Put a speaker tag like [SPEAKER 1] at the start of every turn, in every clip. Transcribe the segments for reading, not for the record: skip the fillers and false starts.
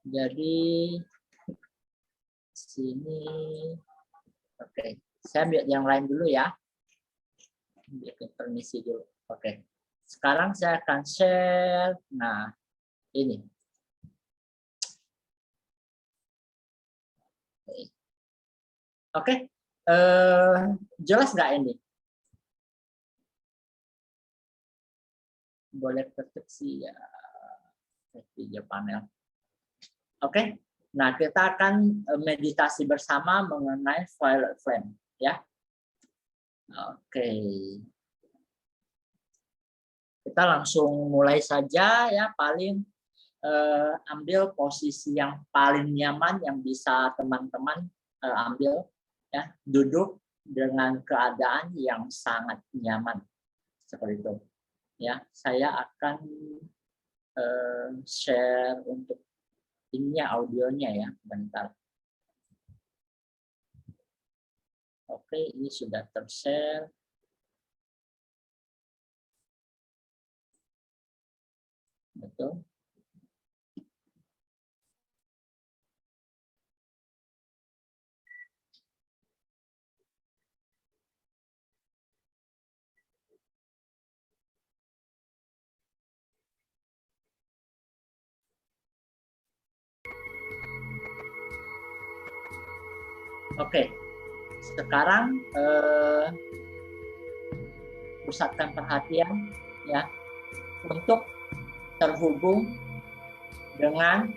[SPEAKER 1] Jadi sini, oke, saya ambil yang lain dulu ya. Bikin permisi dulu. Oke, sekarang saya akan share. Nah, ini. Oke, jelas nggak ini? Boleh deteksi ya, video panel. Oke, nah kita akan meditasi bersama mengenai violet flame, ya. Oke, kita langsung mulai saja ya. Paling ambil posisi yang paling nyaman yang bisa teman-teman ambil, ya. Duduk dengan keadaan yang sangat nyaman seperti itu, ya. Saya akan share untuk ininya, audionya ya, bentar. Oke, ini sudah tershare. Betul. Oke, sekarang pusatkan perhatian ya untuk terhubung dengan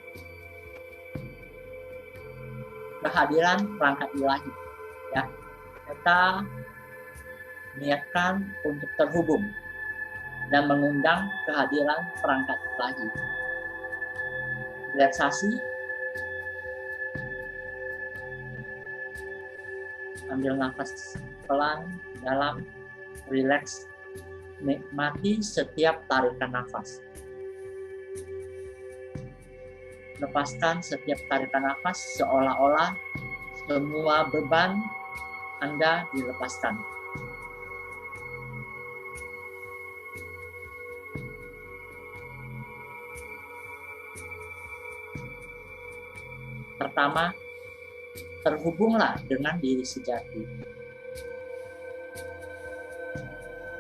[SPEAKER 1] kehadiran perangkat ilahi, ya. Kita niatkan untuk terhubung dan mengundang kehadiran perangkat ilahi. Relaksasi, ambil nafas pelan, dalam, rileks, nikmati setiap tarikan nafas. Lepaskan setiap tarikan nafas seolah-olah semua beban Anda dilepaskan. Pertama, terhubunglah dengan diri sejati.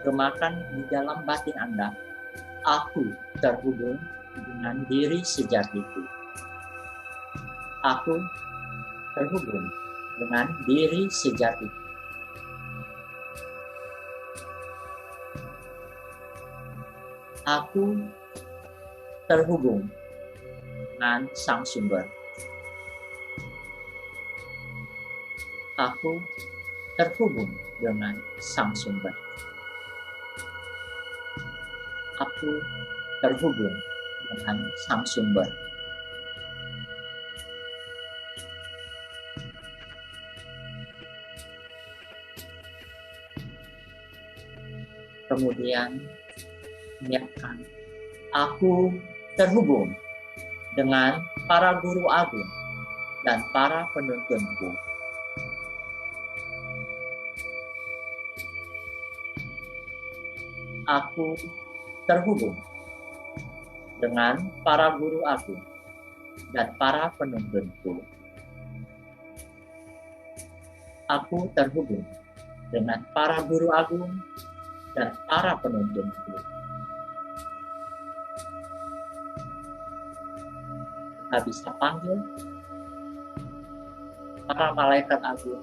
[SPEAKER 1] Gemakan di dalam batin Anda, aku terhubung dengan diri sejatiku. Aku terhubung dengan diri sejatiku. Aku terhubung dengan Sang Sumber. Aku terhubung dengan Sang Sumber. Aku terhubung dengan Sang Sumber. Kemudian niatkan, aku terhubung dengan para guru agung dan para penuntunku. Aku terhubung dengan para guru agung dan para penuntunku. Aku terhubung dengan para guru agung dan para penuntunku. Kita bisa panggil para malaikat agung,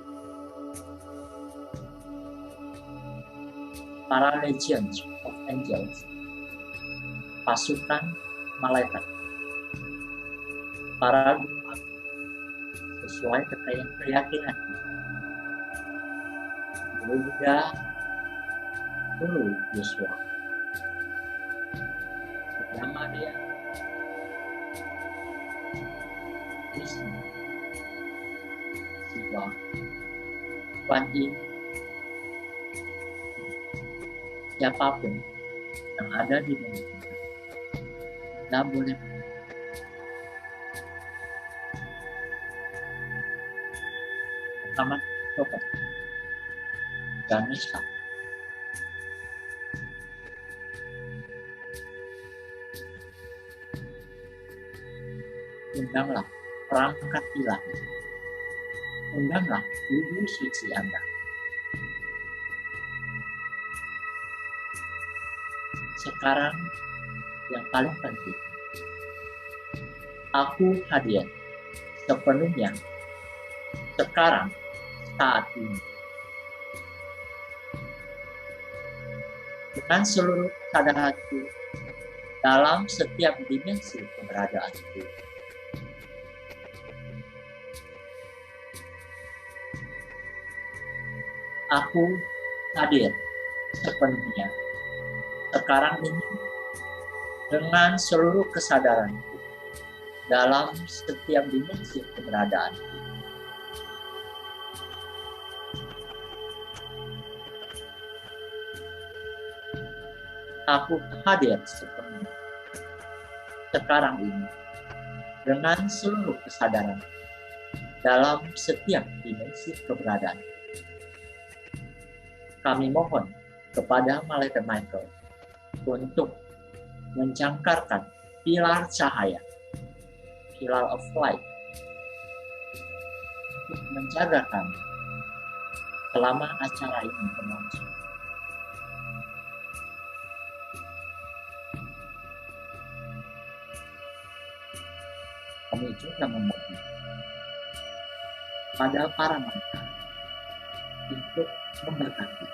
[SPEAKER 1] para legions of angels, pasukan malaikat, para guru agung, sesuai keyakinan Buddha, Guru Yeswa, Brahmania, Krishna, Siva, Kuan Yin, siapapun yang ada di dunia kita, kita boleh pertama coba Ganesha, undanglah perangkat ilahi. Undanglah Ibu suci Anda. Sekarang yang paling penting, aku hadir sepenuhnya sekarang, saat ini. Dengan seluruh kesadaranku dalam setiap dimensi keberadaanku. Aku hadir sepenuhnya sekarang ini dengan seluruh kesadaranku dalam setiap dimensi keberadaanku. Aku hadir sepenuhnya sekarang ini dengan seluruh kesadaran dalam setiap dimensi keberadaan. Kami mohon kepada Malaikat Michael untuk mencangkarkan pilar cahaya, pilar of light, untuk menjaga kami selama acara ini berlangsung. Kami juga memohon pada para mantra untuk memberkati.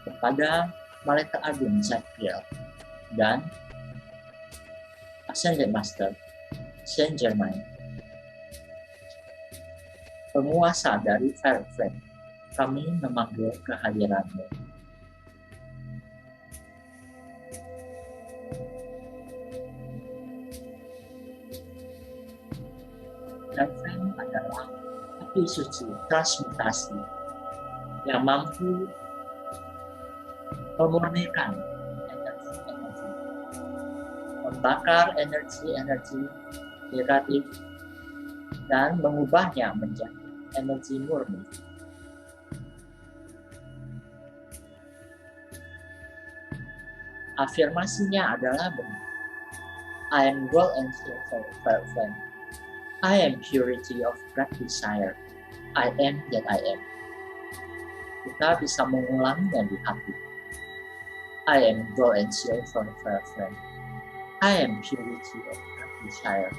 [SPEAKER 1] Kepada Malaikat Agung Zadkiel dan Ascended Master Saint Germain, penguasa dari Fire Flame, kami memanggil kehadiranmu. Dan Flame adalah api suci transmutasi yang mampu memurnikan energi-energi, membakar energi-energi negatif dan mengubahnya menjadi energi murni. Afirmasinya adalah benar. I am gold and silver fire flame. I am purity of God desire. I am that I am. Kita bisa mengulanginya di hati. I am gold and silver fire flame. I am purity of God desire.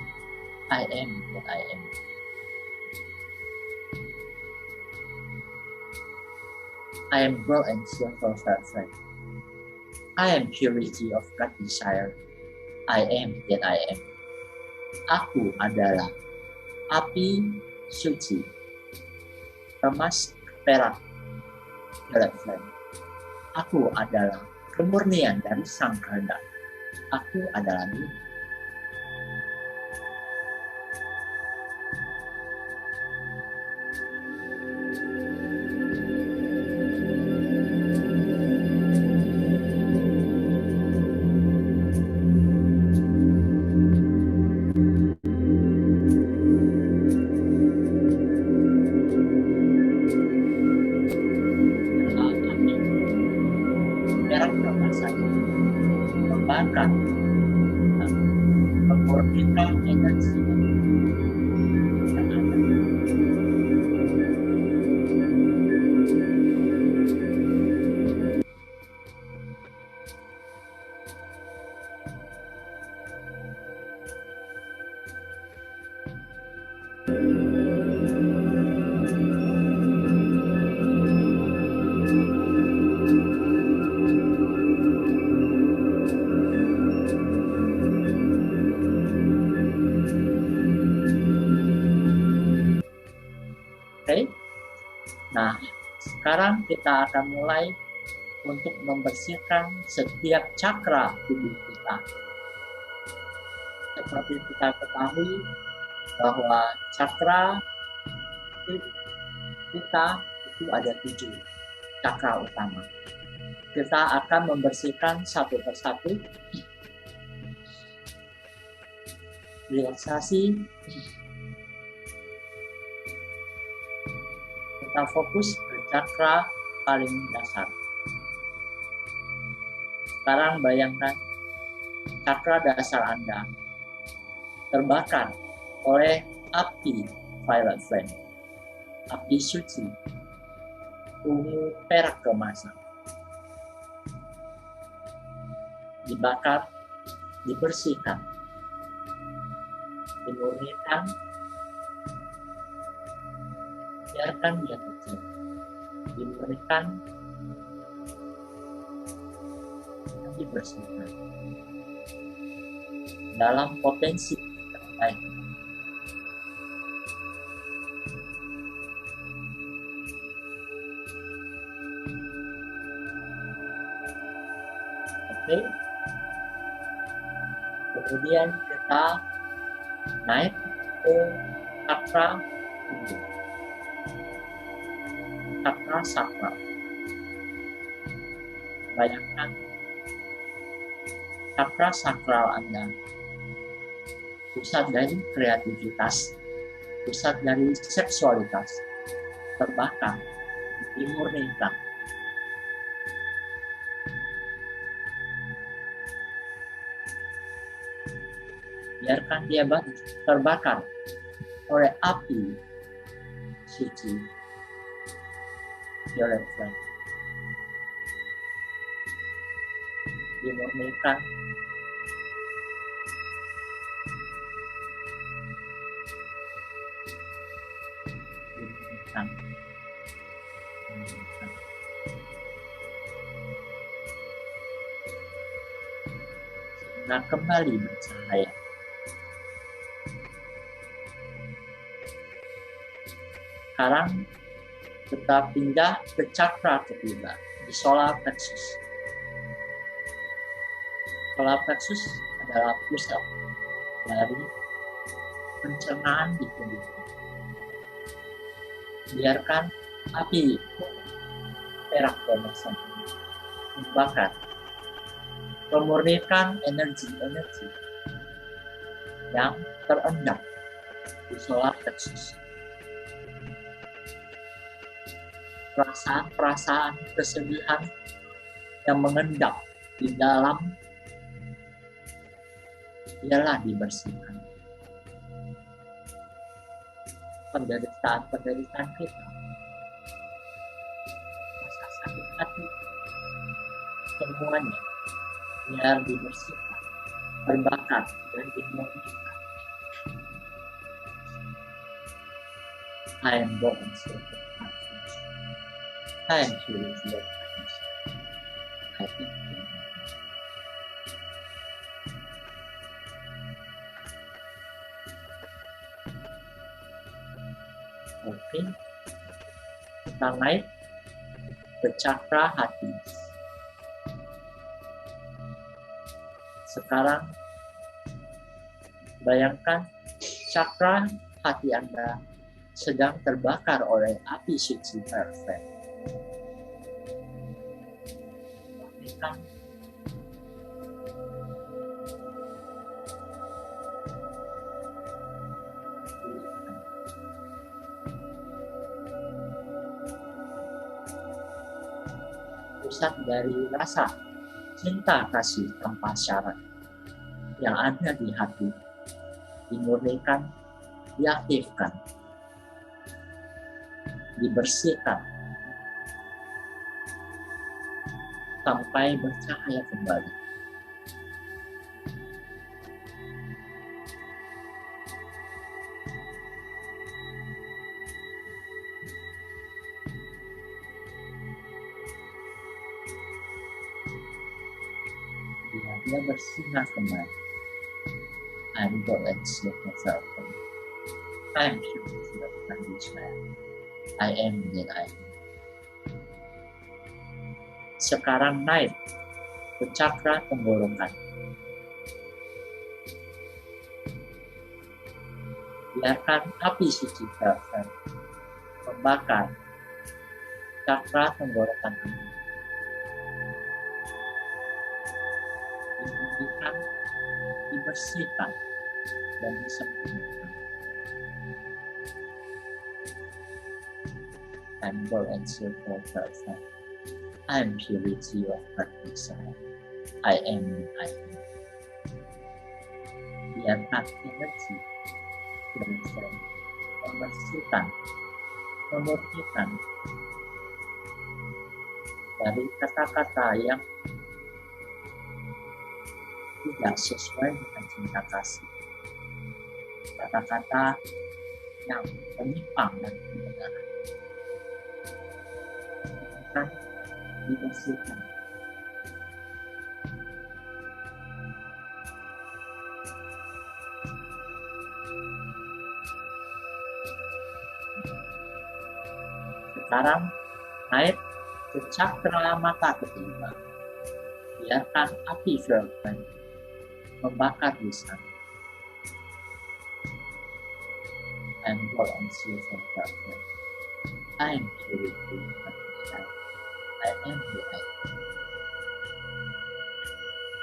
[SPEAKER 1] I am that I am. I am gold and silver fire flame. I am purity of God desire. I am that I am. Aku adalah api suci, emas, perak, gelap flame. Aku adalah kemurnian dari sang kehendak. Aku adalah diri. Membakar, memurnikan energi yang ada. Oke. Nah, sekarang kita akan mulai untuk membersihkan setiap cakra tubuh kita. Seperti kita ketahui bahwa cakra kita itu ada 7 cakra utama. Kita akan membersihkan satu persatu. Relaksasi. Kita fokus ke cakra paling dasar. Sekarang bayangkan cakra dasar Anda terbakar oleh api violet flame, api suci, ungu perak keemasan. Dibakar, dibersihkan, dimurnikan, biarkan dia kecil, dimurnikan, dan dibersihkan dalam potensi terbaik. Oke. Kemudian kita naik ke cakra tubuh, cakra sakral. Bayangkan cakra sakral Anda, pusat dari kreativitas, pusat dari seksualitas, terbakar, dimurnikan. Biarkan dia terbakar oleh api suci, violet flame. Dimurnikan, dimurnikan, dimurnikan. Sehingga kembali bercahaya. Sekarang kita pindah ke cakra ketiga, di solar plexus. Solar plexus adalah pusat dari pencernaan di tubuh. Biarkan api perak keemasan membakar, memurnikan energi-energi yang terendam di solar plexus. Perasaan-perasaan kesedihan yang mengendap di dalam ialah dibersihkan. Penderitaan-penderitaan kita, rasa sakit hati, semuanya biar dibersihkan, terbakar dan dimurnikan. I am God and so I am curious about I think. Oke, kita naik ke cakra hati. Sekarang bayangkan cakra hati Anda sedang terbakar oleh api suci perfect. Murnikan, pusat dari rasa cinta kasih tanpa syarat yang ada di hati, dimurnikan, diaktifkan, dibersihkan sampai bercahaya kembali. Dia bersinar kembali. I'm God and so myself. I'm sure that I this man. I am that I am. Sekarang naik ke cakra tenggorokan. Biarkan api suci perfect membakar cakra tenggorokan Anda. Dimurnikan, dibersihkan, dan disempurnakan. I'm God and so perfect. I am purity of heart desire. I am. Biarkan energi bergeser, membersihkan, memurnikan dari kata-kata yang tidak sesuai dengan cinta kasih, kata-kata yang menyimpang dari kebenaran. Akan dibersihkan. Sekarang naik ke cakra mata ketiga. Biarkan api filter membakar di sana. And gold and silver filter. I am purity. I am the light.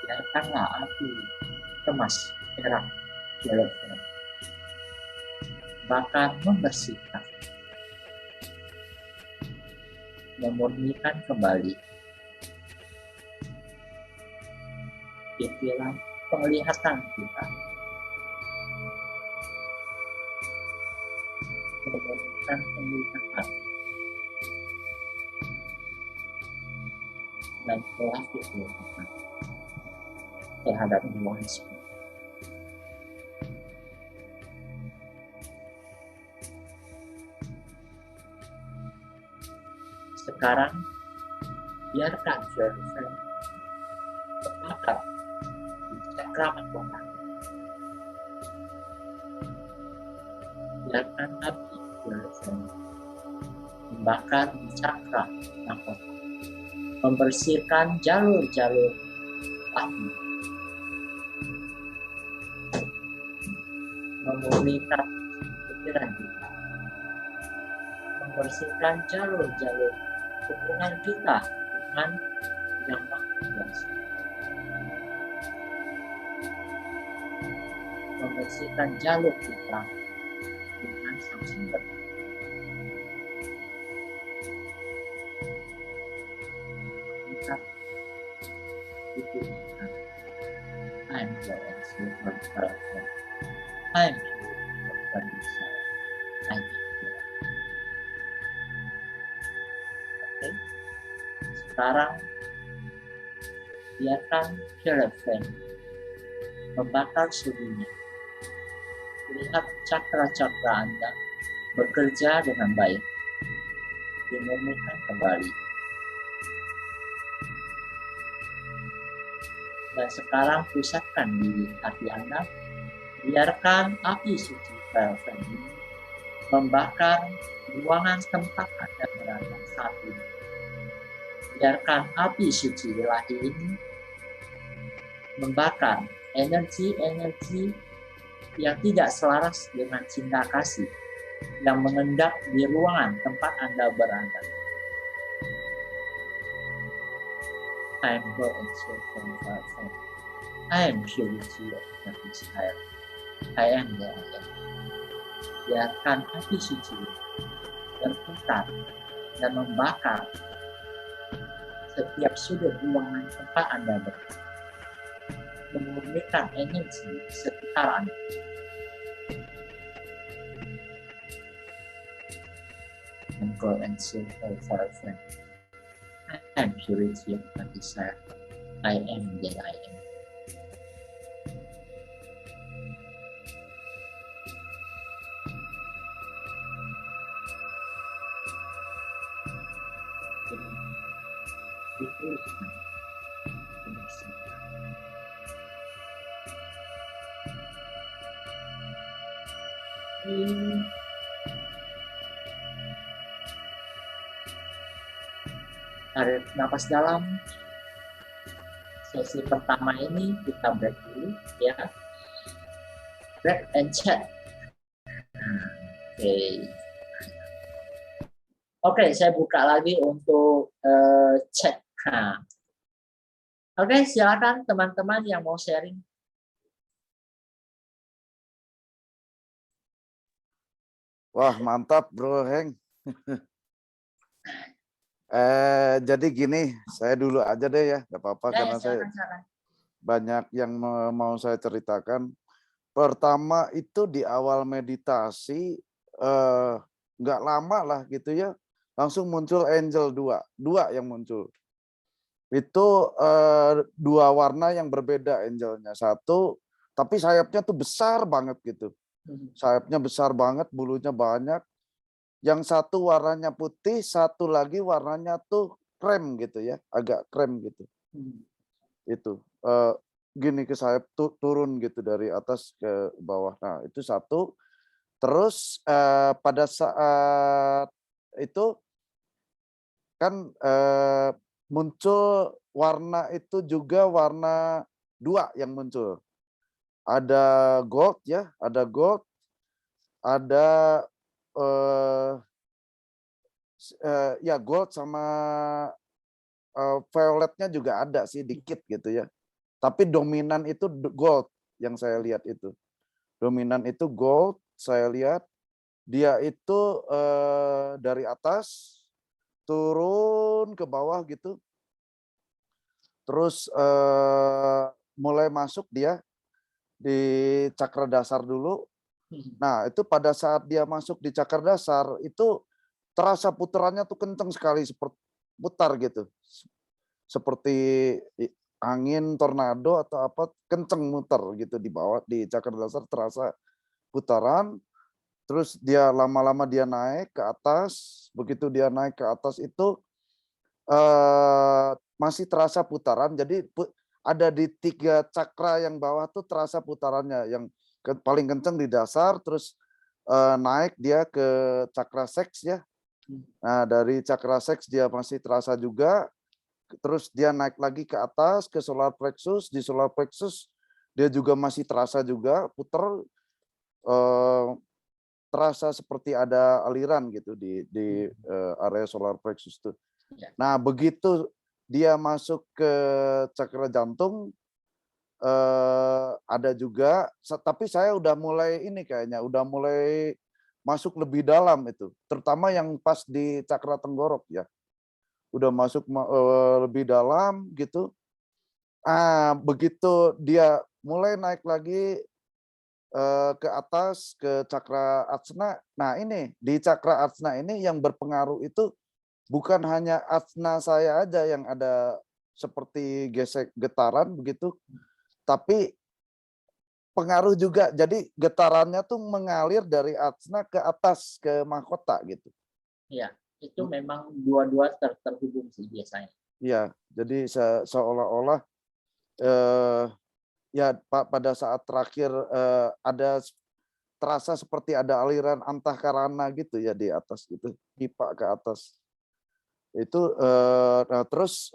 [SPEAKER 1] Biarkanlah api emas, perak, filter bakar membersihkan, memurnikan kembali pikiran, penglihatan kita, memurnikan penglihatan dan pola pikir kita terhadap dualisme. Sekarang biarkan filter terbakar di cakra mahkota. Biarkan api filter membakar di cakra mahkota, membersihkan jalur-jalur api, memurnikan pikiran kita, membersihkan jalur-jalur hubungan kita dengan yang maha kuasa, membersihkan jalur kita dengan sang sumber. Kita dipilihkan. I'm the answer for the I'm the desire. I'm the. Oke. Sekarang biarkan filter membakar sedunia. Lihat cakra-cakra Anda bekerja dengan baik, dimurnikan kembali. Dan sekarang pusatkan di hati Anda, biarkan api suci filter ini membakar ruangan tempat Anda berada saat ini. Biarkan api suci ilahi ini membakar energi-energi yang tidak selaras dengan cinta kasih yang mengendap di ruangan tempat Anda berada. I am God and soul from far from. I am purity of the desire. I am the I am. Biarkan api suci berputar dan membakar setiap sudut ruangan tempat Anda berada, memurnikan energi sekitar Anda. And God and soul from far from. I am purity of the desire. I am the I am. Tarik napas dalam. Sesi pertama ini kita break dulu ya. Break and chat. Oke, saya buka lagi untuk chat. Oke, silakan teman-teman yang mau sharing.
[SPEAKER 2] Wah, mantap Bro Heng. Jadi gini, saya dulu aja deh ya, nggak apa-apa
[SPEAKER 1] Ya,
[SPEAKER 2] karena saya
[SPEAKER 1] silakan.
[SPEAKER 2] banyak yang mau saya ceritakan. Pertama itu di awal meditasi, nggak lama lah gitu ya, langsung muncul angel dua yang muncul. Itu, 2 warna yang berbeda angelnya. Satu, tapi sayapnya tuh besar banget gitu. Sayapnya besar banget, bulunya banyak. Yang satu warnanya putih, satu lagi warnanya tuh krem gitu ya, agak krem gitu. Itu, gini ke sayap turun gitu dari atas ke bawah. Nah, itu satu. Terus, pada saat itu kan, muncul warna itu juga warna 2 yang muncul. Ada gold ya, ada gold, ada, eee, ya gold sama, violetnya juga ada sih dikit gitu ya. Tapi dominan itu gold yang saya lihat itu. Dominan itu gold, saya lihat dia itu, dari atas turun ke bawah gitu, terus, mulai masuk dia di cakra dasar dulu. Nah, itu pada saat dia masuk di cakra dasar, itu terasa putarannya tuh kenceng sekali, seperti putar gitu. Seperti angin tornado atau apa, kenceng muter gitu di bawah, di cakra dasar terasa putaran, terus dia lama-lama dia naik ke atas, begitu dia naik ke atas itu, masih terasa putaran, jadi ada di 3 cakra yang bawah tuh terasa putarannya, yang paling kenceng di dasar, terus, naik dia ke cakra seks ya. Nah, dari cakra seks dia masih terasa juga, terus dia naik lagi ke atas, ke solar plexus, di solar plexus dia juga masih terasa juga, puter, eee, terasa seperti ada aliran gitu di, area solar plexus tuh. Nah, begitu dia masuk ke cakra jantung, ada juga, tapi saya udah mulai ini kayaknya, udah mulai masuk lebih dalam itu, terutama yang pas di cakra tenggorok ya, udah masuk lebih dalam gitu. Begitu dia mulai naik lagi, ke atas, ke cakra ajna. Nah ini, di cakra ajna ini yang berpengaruh itu bukan hanya ajna saya aja yang ada seperti gesek getaran begitu, tapi pengaruh juga. Jadi getarannya tuh mengalir dari ajna ke atas, ke mahkota gitu.
[SPEAKER 1] Iya, itu memang dua-dua terhubung sih biasanya.
[SPEAKER 2] Iya, jadi seolah-olah, eh, ya pada saat terakhir, ada terasa seperti ada aliran antahkarana gitu ya di atas gitu, pipa ke atas. Itu, nah terus,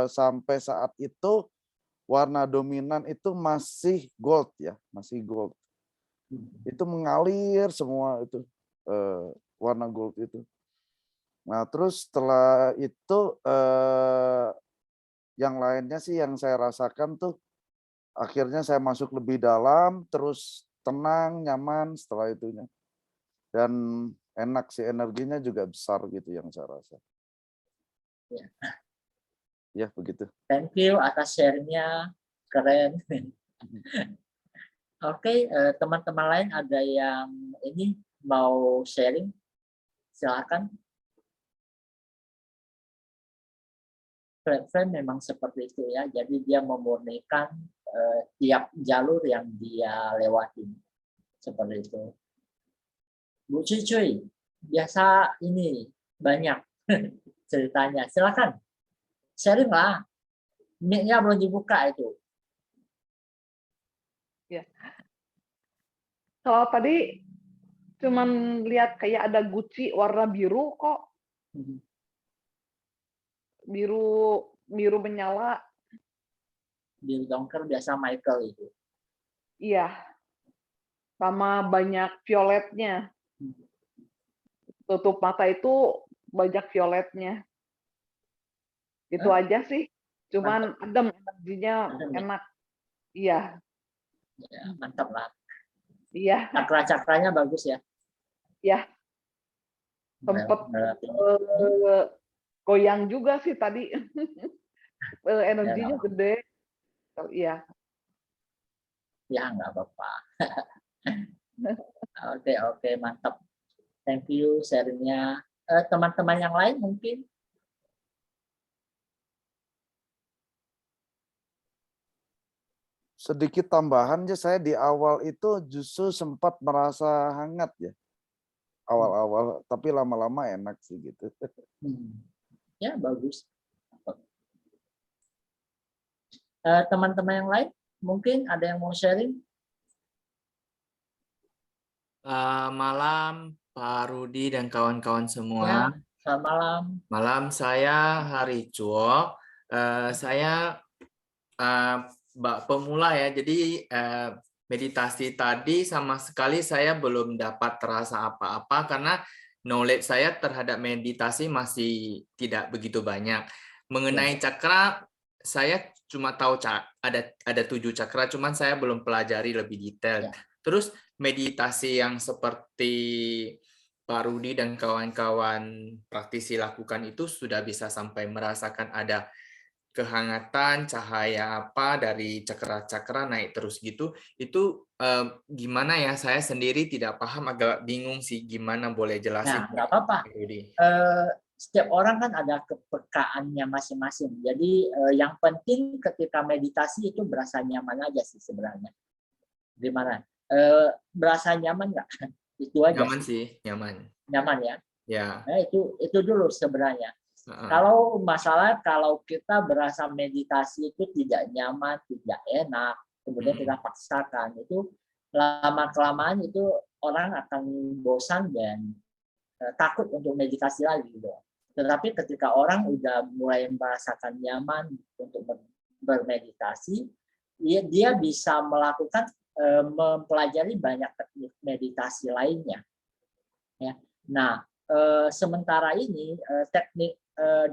[SPEAKER 2] sampai saat itu warna dominan itu masih gold ya, masih gold. Itu mengalir semua itu, warna gold itu. Nah terus setelah itu, yang lainnya sih yang saya rasakan tuh, akhirnya saya masuk lebih dalam, terus tenang, nyaman setelah itunya. Dan enak sih, energinya juga besar gitu yang saya rasa.
[SPEAKER 1] Ya.
[SPEAKER 2] Ya begitu.
[SPEAKER 1] Thank you atas share-nya, keren. Oke, teman-teman lain ada yang ini mau sharing? Silakan. Friend memang seperti itu ya, jadi dia memurnikan tiap jalur yang dia lewati, seperti itu. Bu Cuy, biasa ini banyak ceritanya. Silakan, sharing lah. Mic-nya belum dibuka itu.
[SPEAKER 3] Ya. Kalau tadi cuman lihat kayak ada guci warna biru kok, biru menyala.
[SPEAKER 1] Biru dongker biasa Michael itu.
[SPEAKER 3] Iya. Sama banyak violetnya. Tutup mata itu banyak violetnya. Itu aja sih. Cuman adem, energinya enak. Iya.
[SPEAKER 1] Ya, mantap lah.
[SPEAKER 3] Iya. goyang juga sih tadi.
[SPEAKER 1] Ya,
[SPEAKER 3] Energinya gede. Oh, iya.
[SPEAKER 1] ya nggak apa-apa. Oke, mantap. Thank you sharingnya. Teman-teman yang lain mungkin.
[SPEAKER 2] Sedikit tambahan aja, saya di awal itu justru sempat merasa hangat ya. Awal-awal, tapi lama-lama enak sih gitu.
[SPEAKER 1] Ya, bagus. Teman-teman yang lain, mungkin ada yang mau sharing?
[SPEAKER 4] Malam Pak Rudi dan kawan-kawan
[SPEAKER 1] Ya,
[SPEAKER 4] semua.
[SPEAKER 1] selamat malam.
[SPEAKER 4] Malam, saya Hari Chuo. Saya pemula ya, jadi meditasi tadi sama sekali saya belum dapat terasa apa-apa karena knowledge saya terhadap meditasi masih tidak begitu banyak. Mengenai cakra, saya cuma tahu ada 7 cakra, cuman saya belum pelajari lebih detail.
[SPEAKER 1] Ya.
[SPEAKER 4] Terus meditasi yang seperti Pak Rudi dan kawan-kawan praktisi lakukan itu sudah bisa sampai merasakan ada kehangatan, cahaya apa dari cakra-cakra naik terus gitu. Itu gimana ya? Saya sendiri tidak paham, agak bingung sih gimana, boleh jelasin?
[SPEAKER 1] Nah, nggak apa-apa. Setiap orang kan ada kepekaannya masing-masing. Jadi yang penting ketika meditasi itu berasa nyaman aja sih sebenarnya. Gimana? Berasa nyaman nggak? Itu aja.
[SPEAKER 4] Nyaman sih, nyaman.
[SPEAKER 1] Nyaman ya.
[SPEAKER 4] Ya.
[SPEAKER 1] Nah, itu dulu sebenarnya. Kalau masalah kalau kita berasa meditasi itu tidak nyaman, tidak enak, kemudian kita paksakan, itu lama-kelamaan itu orang akan bosan dan takut untuk meditasi lagi gitu. Tetapi ketika orang udah mulai merasakan nyaman untuk bermeditasi, dia bisa melakukan mempelajari banyak teknik meditasi lainnya. Ya. Nah, sementara ini teknik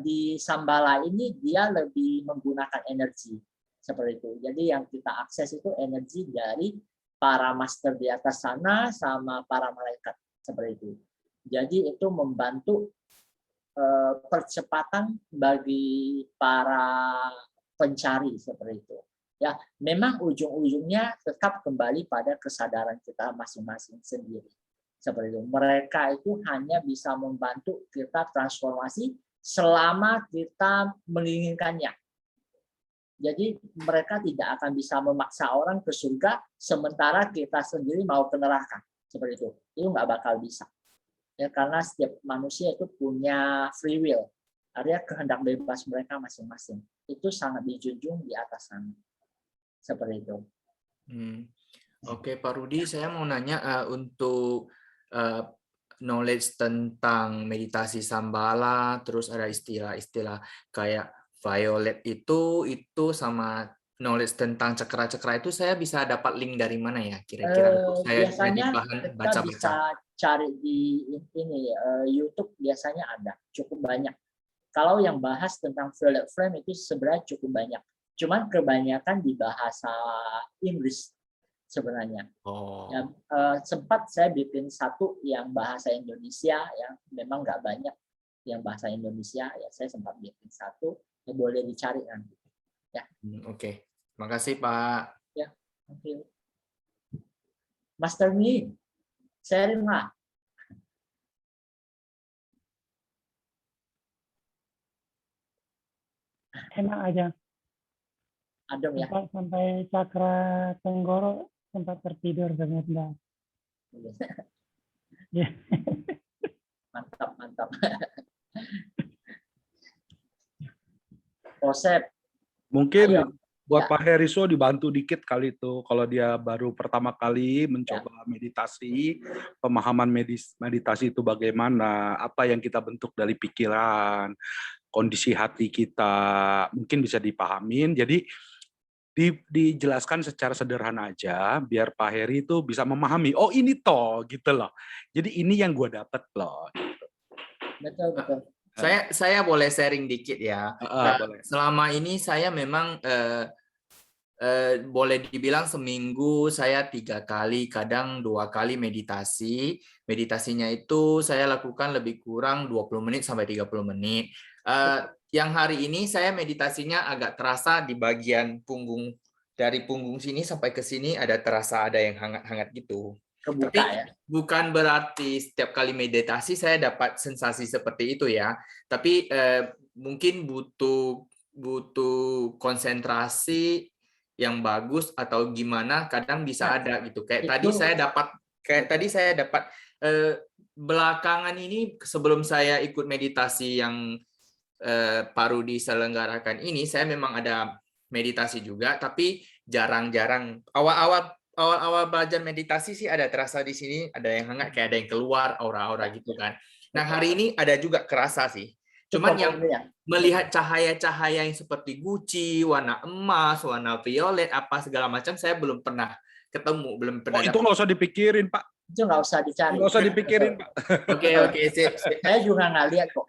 [SPEAKER 1] di Shambhala ini dia lebih menggunakan energi seperti itu. Jadi yang kita akses itu energi dari para master di atas sana sama para malaikat seperti itu. Jadi itu membantu percepatan bagi para pencari seperti itu. Ya, memang ujung-ujungnya tetap kembali pada kesadaran kita masing-masing sendiri. Seperti itu. Mereka itu hanya bisa membantu kita transformasi selama kita menginginkannya. Jadi mereka tidak akan bisa memaksa orang ke surga sementara kita sendiri mau ke neraka. Seperti itu. Itu nggak bakal bisa. Ya, karena setiap manusia itu punya free will. Artinya kehendak bebas mereka masing-masing. Itu sangat dijunjung di atas sana. Seperti itu.
[SPEAKER 4] Oke, Pak Rudi, saya mau nanya untuk knowledge tentang meditasi Shambhala, terus ada istilah-istilah kayak violet itu sama knowledge tentang cakra-cakra itu saya bisa dapat link dari mana ya kira-kira? Saya
[SPEAKER 1] Biasanya
[SPEAKER 4] bahan
[SPEAKER 1] kita
[SPEAKER 4] baca-baca.
[SPEAKER 1] bisa cari di ini YouTube, biasanya ada cukup banyak. Kalau yang bahas tentang violet flame itu sebenarnya cukup banyak. Cuman kebanyakan di bahasa Inggris sebenarnya. Ya, sempat saya bikin satu yang bahasa Indonesia, yang memang nggak banyak yang bahasa Indonesia, ya saya sempat bikin satu, ya boleh dicari nanti. Ya.
[SPEAKER 4] Oke, makasih Pak.
[SPEAKER 1] Ya, thank you. Master Mi, sharing lah.
[SPEAKER 5] Enak aja.
[SPEAKER 1] Adem ya.
[SPEAKER 5] Sampai cakra tenggorok sempat tertidur ternyata. Ya.
[SPEAKER 1] Mantap. Konsep.
[SPEAKER 6] Mungkin buat Pak Heriso dibantu dikit kali itu kalau dia baru pertama kali mencoba meditasi, pemahaman meditasi itu bagaimana, apa yang kita bentuk dari pikiran, kondisi hati kita, mungkin bisa dipahamin. Jadi dijelaskan secara sederhana aja biar Pak Heri itu bisa memahami, oh ini toh gitu loh. Jadi ini yang gue dapet loh.
[SPEAKER 1] Betul.
[SPEAKER 4] Saya boleh sharing dikit ya.
[SPEAKER 6] Boleh.
[SPEAKER 4] Selama ini saya memang boleh dibilang seminggu saya 3 kali, kadang 2 kali meditasi. Meditasinya itu saya lakukan lebih kurang 20 menit sampai 30 menit. Yang hari ini saya meditasinya agak terasa di bagian punggung, dari punggung sini sampai ke sini terasa ada yang hangat-hangat gitu.
[SPEAKER 1] Kebuka
[SPEAKER 4] Tapi
[SPEAKER 1] ya.
[SPEAKER 4] bukan berarti setiap kali meditasi saya dapat sensasi seperti itu ya. Tapi mungkin butuh konsentrasi yang bagus atau gimana, kadang bisa
[SPEAKER 1] Nah,
[SPEAKER 4] ada gitu. Kayak
[SPEAKER 1] itu
[SPEAKER 4] tadi saya dapat belakangan ini sebelum saya ikut meditasi yang Pak Rudi selenggarakan ini, saya memang ada meditasi juga, tapi jarang-jarang. Awal-awal belajar meditasi sih ada terasa di sini, ada yang hangat, kayak ada yang keluar aura-aura gitu kan. Nah, hari ini ada juga kerasa sih. Cuman yang melihat cahaya-cahaya yang seperti guci, warna emas, warna violet, apa segala macam, saya belum pernah ketemu, belum pernah.
[SPEAKER 6] Itu nggak usah dipikirin, Pak.
[SPEAKER 1] Itu nggak usah dicari.
[SPEAKER 6] Nggak usah dipikirin, Pak.
[SPEAKER 4] Oke, sip.
[SPEAKER 1] Saya juga nggak lihat kok.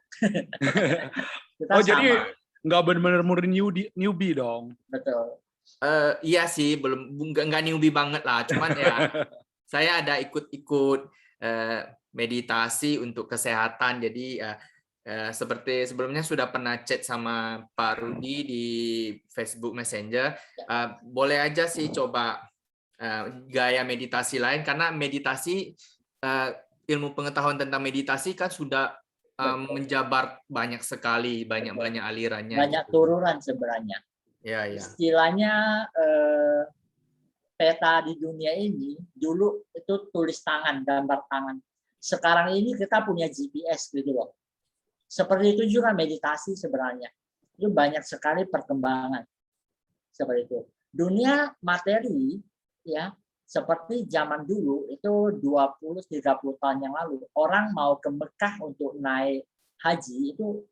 [SPEAKER 1] Kita
[SPEAKER 6] Jadi
[SPEAKER 1] sama.
[SPEAKER 6] nggak benar-benar newbie dong.
[SPEAKER 1] Betul.
[SPEAKER 4] Iya sih, nggak newbie banget lah. Cuman ya, saya ada ikut meditasi untuk kesehatan. Jadi seperti sebelumnya sudah pernah chat sama Pak Rudi di Facebook Messenger. Boleh aja sih coba gaya meditasi lain, karena meditasi, ilmu pengetahuan tentang meditasi kan sudah menjabar banyak sekali, banyak alirannya.
[SPEAKER 1] Banyak turunan sebenarnya.
[SPEAKER 4] Ya.
[SPEAKER 1] Istilahnya peta di dunia ini dulu itu tulis tangan, gambar tangan. Sekarang ini kita punya GPS gitu loh. Seperti itu juga meditasi sebenarnya. Itu banyak sekali perkembangan. Seperti itu. Dunia materi ya, seperti zaman dulu itu 20-30 tahun yang lalu, orang mau ke Mekah untuk naik haji itu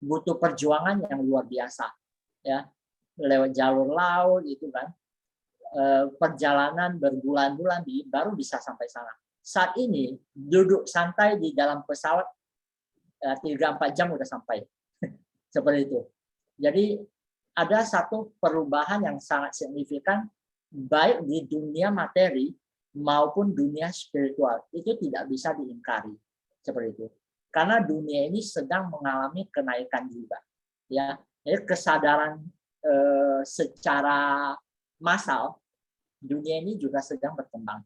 [SPEAKER 1] butuh perjuangan yang luar biasa ya, lewat jalur laut itu kan, perjalanan berbulan-bulan baru bisa sampai sana. Saat ini duduk santai di dalam pesawat 3-4 jam udah sampai. Seperti itu. Jadi ada satu perubahan yang sangat signifikan baik di dunia materi maupun dunia spiritual. Itu tidak bisa diingkari. Seperti itu. Karena dunia ini sedang mengalami kenaikan juga. Ya, jadi kesadaran secara massal dunia ini juga sedang berkembang.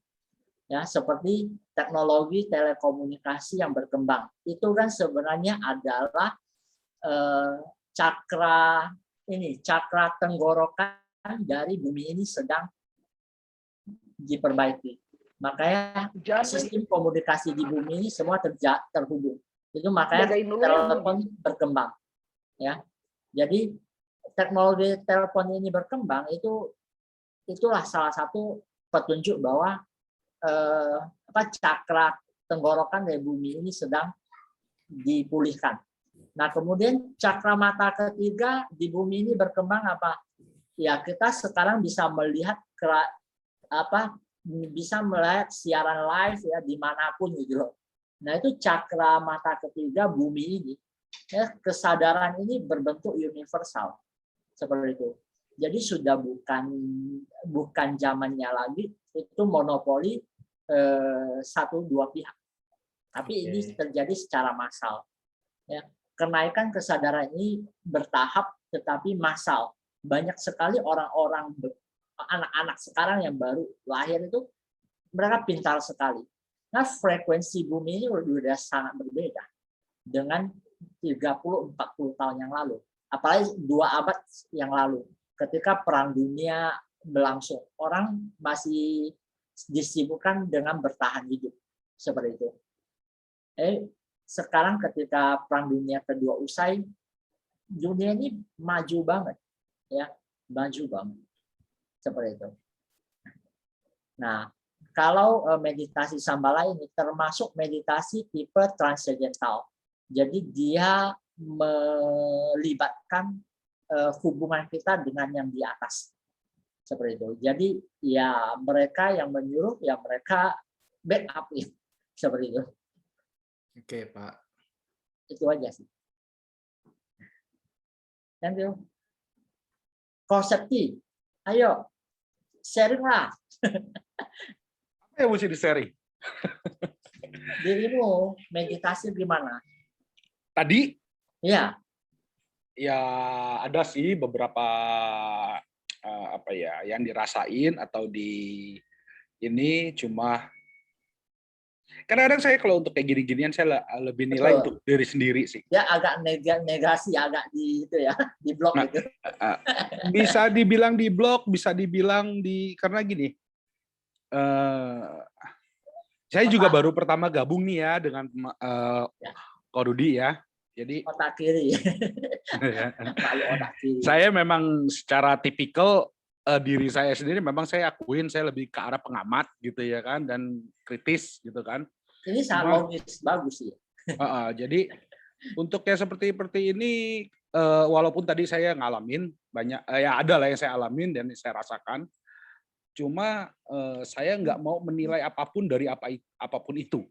[SPEAKER 1] Ya, seperti teknologi telekomunikasi yang berkembang. Itu kan sebenarnya adalah cakra tenggorokan dari bumi ini sedang diperbaiki. Makanya sistem komunikasi di bumi ini semua terhubung. Itu makanya telepon berkembang. Ya, jadi teknologi telepon ini berkembang itulah salah satu petunjuk bahwa cakra tenggorokan dari bumi ini sedang dipulihkan. Nah, kemudian cakra mata ketiga di bumi ini berkembang apa? Ya, kita sekarang bisa melihat bisa melihat siaran live ya dimanapun gitu loh. Nah, itu cakra mata ketiga bumi ini. Ya, kesadaran ini berbentuk universal seperti itu. Jadi sudah bukan zamannya lagi itu monopoli 1-2 pihak. Tapi ini terjadi secara massal. Ya, kenaikan kesadaran ini bertahap tetapi massal. Banyak sekali orang-orang, anak-anak sekarang yang baru lahir itu mereka pintar sekali. Nah, frekuensi bumi ini sudah sangat berbeda dengan 30-40 tahun yang lalu. Apalagi 2 abad yang lalu. Ketika Perang Dunia berlangsung, orang masih disibukkan dengan bertahan hidup. Seperti itu. Sekarang ketika Perang Dunia Kedua usai, dunia ini maju banget. Ya, maju banget. Seperti itu. Nah, kalau meditasi Shambhala ini termasuk meditasi tipe transcendental. Jadi dia melibatkan hubungan kita dengan yang di atas. Seperti itu. Jadi ya mereka yang menyuruh, ya mereka backup. Seperti itu.
[SPEAKER 4] Oke, Pak.
[SPEAKER 1] Itu aja sih. Thank you. Konsepti, ayo sharing lah.
[SPEAKER 6] Apa yang mesti di-sharing?
[SPEAKER 1] Dirimu meditasi gimana?
[SPEAKER 6] Tadi?
[SPEAKER 1] Ya.
[SPEAKER 6] Ya ada sih beberapa apa ya yang dirasain atau di ini, cuma kadang-kadang saya kalau untuk kayak gini-ginian saya lebih nilai
[SPEAKER 1] Betul.
[SPEAKER 6] untuk diri sendiri sih.
[SPEAKER 1] Ya agak negasi, agak di itu ya, di blok
[SPEAKER 6] Nah,
[SPEAKER 1] gitu.
[SPEAKER 6] bisa dibilang di blog, bisa dibilang karena gini, saya juga baru pertama gabung nih ya dengan
[SPEAKER 1] Ya.
[SPEAKER 6] Ko Rudi ya. Jadi
[SPEAKER 1] Otak kiri. Malu otak kiri.
[SPEAKER 6] saya memang secara tipikal diri saya sendiri memang saya akuin saya lebih ke arah pengamat gitu ya kan, dan kritis gitu kan.
[SPEAKER 1] Ini sangat
[SPEAKER 6] Cuma,
[SPEAKER 1] logis, bagus sih.
[SPEAKER 6] jadi untuk yang seperti ini, walaupun tadi saya ngalamin banyak, ya ada lah yang saya alamin dan saya rasakan. Cuma saya nggak mau menilai apapun dari apapun itu,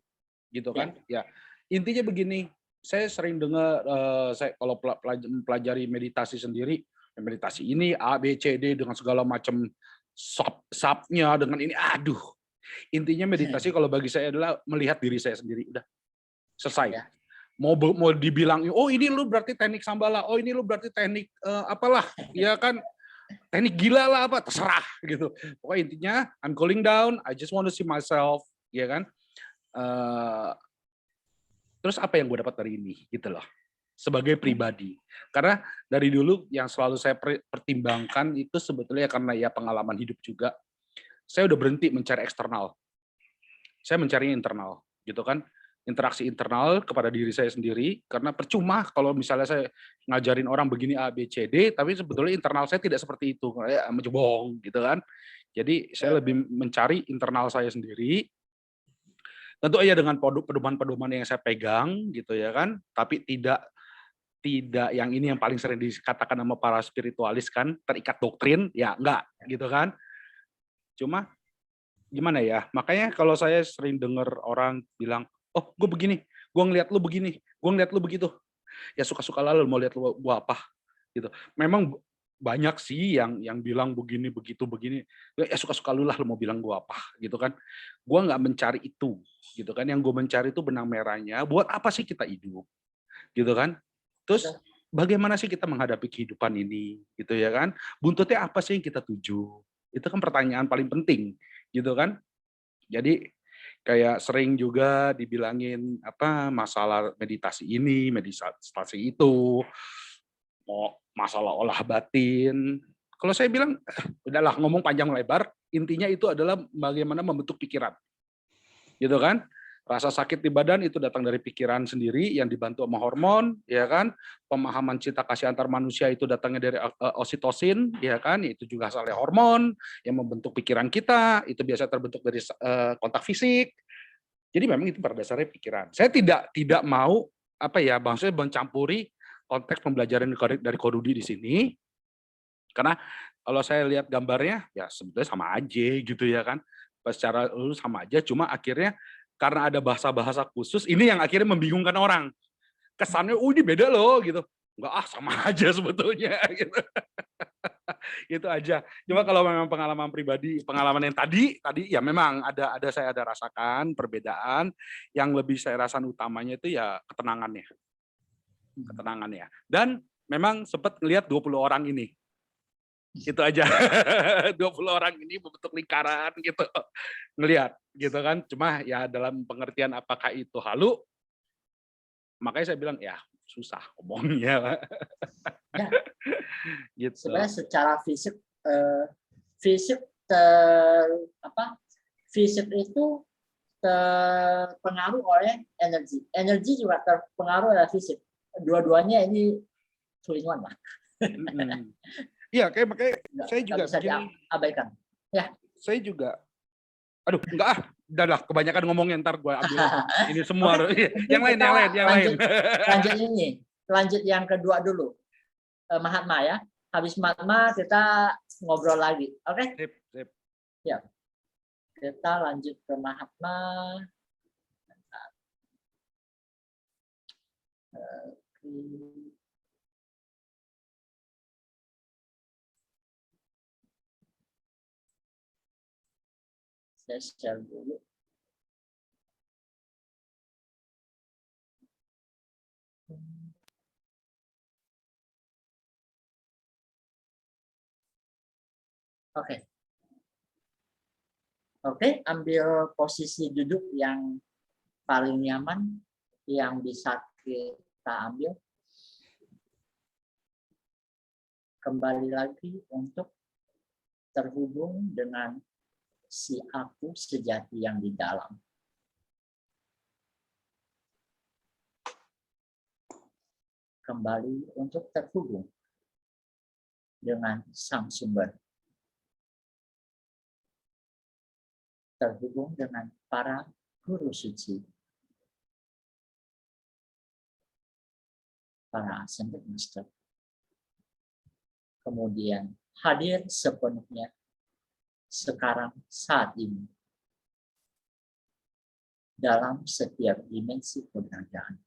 [SPEAKER 6] gitu kan? Ya intinya begini, saya sering dengar, saya kalau pelajari meditasi sendiri, meditasi ini A, B, C, D dengan segala macam subnya dengan ini, aduh. Intinya meditasi kalau bagi saya adalah melihat diri saya sendiri, udah selesai.
[SPEAKER 1] Ya.
[SPEAKER 6] Mau dibilang, oh ini lu berarti teknik Sambala, oh ini lu berarti teknik apalah, ya kan? Teknik gila lah apa, terserah gitu. Pokoknya intinya, I'm cooling down, I just want to see myself, ya kan? Terus apa yang gue dapat dari ini, gitu loh. Sebagai pribadi. Karena dari dulu yang selalu saya pertimbangkan itu sebetulnya karena ya pengalaman hidup juga. Saya udah berhenti mencari eksternal. Saya mencari internal, gitu kan? Interaksi internal kepada diri saya sendiri, karena percuma kalau misalnya saya ngajarin orang begini A, B, C, D, tapi sebetulnya internal saya tidak seperti itu, kayak menjebong, gitu kan. Jadi saya lebih mencari internal saya sendiri, tentu aja dengan pedoman-pedoman yang saya pegang, gitu ya kan, tapi tidak yang ini yang paling sering dikatakan sama para spiritualis kan, terikat doktrin, ya enggak, gitu kan. Cuma gimana ya, makanya kalau saya sering dengar orang bilang, oh gue begini, gue ngeliat lu begini, gue ngeliat lu begitu, ya suka-suka lalu mau lihat lu gue apa gitu. Memang banyak sih yang bilang begini begitu begini, ya suka-suka lu lah lu mau bilang gue apa gitu kan. Gue nggak mencari itu gitu kan, yang gue mencari itu benang merahnya buat apa sih kita hidup gitu kan. Terus bagaimana sih kita menghadapi kehidupan ini gitu ya kan, buntutnya apa sih yang kita tuju, itu kan pertanyaan paling penting gitu kan. Jadi kayak sering juga dibilangin apa masalah meditasi ini, meditasi itu, mau masalah olah batin. Kalau saya bilang udahlah ngomong panjang lebar, intinya itu adalah bagaimana membentuk pikiran. Gitu kan? Rasa sakit di badan itu datang dari pikiran sendiri yang dibantu sama hormon, ya kan? Pemahaman cinta kasih antar manusia itu datangnya dari oksitosin, ya kan? Itu juga asalnya hormon yang membentuk pikiran kita, itu biasa terbentuk dari kontak fisik. Jadi memang itu pada dasarnya pikiran. Saya tidak mau apa ya, maksudnya mencampuri konteks pembelajaran dari Ko Rudi di sini, karena kalau saya lihat gambarnya ya sebetulnya sama aja gitu ya kan. Secara sama aja, cuma akhirnya karena ada bahasa-bahasa khusus, ini yang akhirnya membingungkan orang. Kesannya, ini beda loh gitu. Enggak sama aja sebetulnya gitu. Itu aja. Cuma kalau memang pengalaman pribadi, pengalaman yang tadi ya memang saya ada rasakan perbedaan. Yang lebih saya rasakan utamanya itu ya ketenangannya. Ketenangannya. Dan memang sempat ngelihat 20 orang ini. Itu aja. 20 orang ini membentuk lingkaran gitu. Ngelihat gitu kan. Cuma ya dalam pengertian apakah itu halu, makanya saya bilang ya susah ngomongnya.
[SPEAKER 1] Ya.
[SPEAKER 6] Gitu.
[SPEAKER 1] Sebenarnya secara fisik fisik itu terpengaruh oleh energi. Energi juga terpengaruh oleh fisik. Dua-duanya ini two-in-one lah.
[SPEAKER 6] Iya, kayak makanya saya juga
[SPEAKER 1] bisa diabaikan. Ya.
[SPEAKER 6] Saya juga, aduh, enggak udah kebanyakan ngomongnya ntar gue ambil ini semua. yang lain.
[SPEAKER 1] Lanjut yang kedua dulu, Mahatma ya. Habis Mahatma kita ngobrol lagi, oke?
[SPEAKER 6] Sip.
[SPEAKER 1] Ya. Kita lanjut ke Mahatma. Saya share dulu. Oke. Oke, ambil posisi duduk yang paling nyaman yang bisa kita ambil. Kembali lagi untuk terhubung dengan si aku sejati yang di dalam. Kembali untuk terhubung dengan sang sumber. Terhubung dengan para guru suci, para ascended master. Kemudian hadir sepenuhnya sekarang saat ini dalam setiap dimensi keberadaan.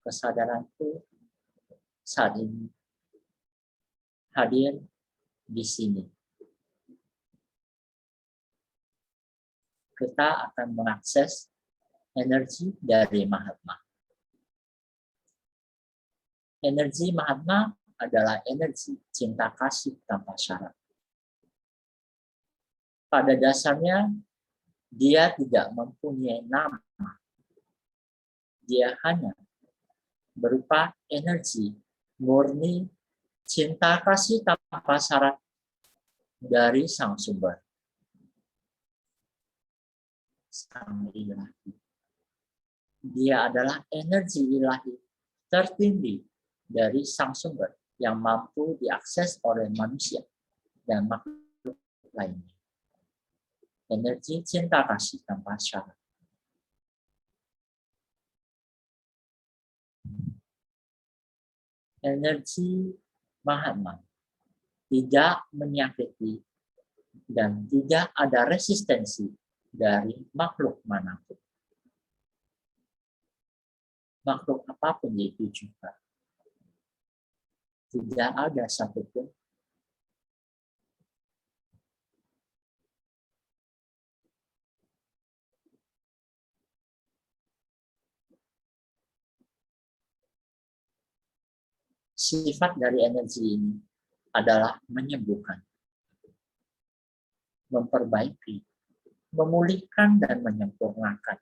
[SPEAKER 1] Kesadaranku saat ini hadir di sini. Kita akan mengakses energi dari Mahatma. Energi Mahatma adalah energi cinta kasih tanpa syarat. Pada dasarnya, dia tidak mempunyai nama. Dia hanya berupa energi murni cinta kasih tanpa syarat dari sang sumber. Sang ilahi. Dia adalah energi ilahi tertinggi dari sang sumber yang mampu diakses oleh manusia dan makhluk lainnya. Energi cinta kasih tanpa syarat. Energi Mahatma tidak menyakiti dan tidak ada resistensi dari makhluk manapun. Makhluk apapun itu juga. Tidak ada satupun sifat dari energi ini adalah menyembuhkan, memperbaiki, memulihkan, dan menyempurnakan.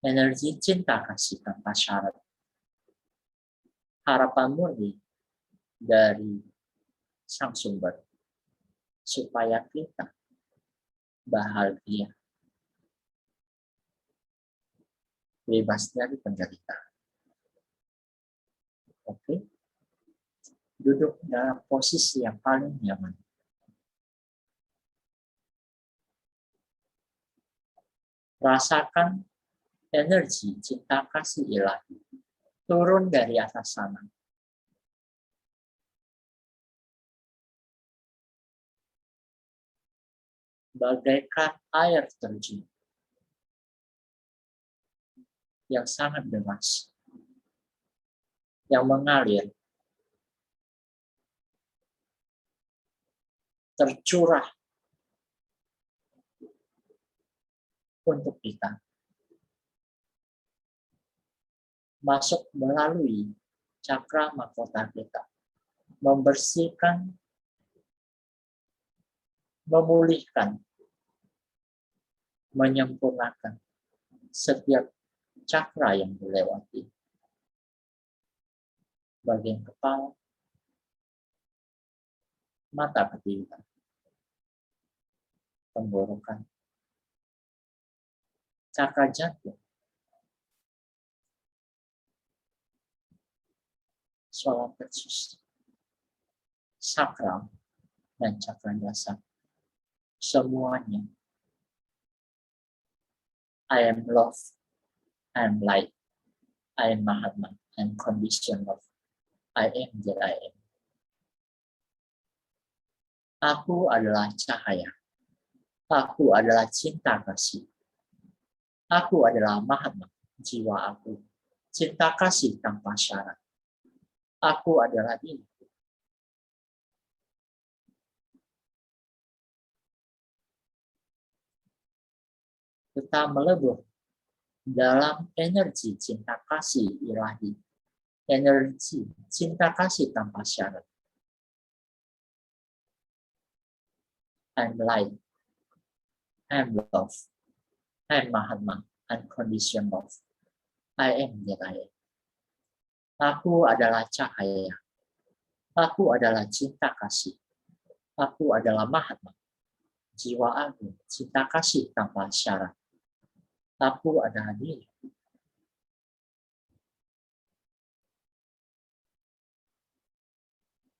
[SPEAKER 1] Energi cinta kasih tanpa syarat. Harapan murni dari sang sumber supaya kita bahagia, bebas dari penderitaan. Oke, duduk dalam posisi yang paling nyaman. Rasakan energi cinta kasih ilahi turun dari atas sana. Bagaikan air terjun yang sangat deras, yang mengalir, tercurah untuk kita. Masuk melalui cakra mahkota kita, membersihkan, memulihkan, menyempurnakan setiap cakra yang dilewati. Bagian kepala, mata ketiga, tenggorokan, cakra jantung, solar plexus, sakral, dan cakra dasar. Semuanya. I am love, I am light, I am Mahatma, and condition love. I am that I am. Aku adalah cahaya. Aku adalah cinta kasih. Aku adalah Mahatma, jiwa aku. Cinta kasih tanpa syarat. Aku adalah ini. Kita melebur dalam energi cinta kasih ilahi energi cinta kasih tanpa syarat. I'm light, I'm love, I'm Mahatma, unconditional love. I am that I am. Aku adalah cahaya. Aku adalah cinta kasih. Aku adalah Mahatma. Jiwa agung, cinta kasih tanpa syarat. Aku adalah diri.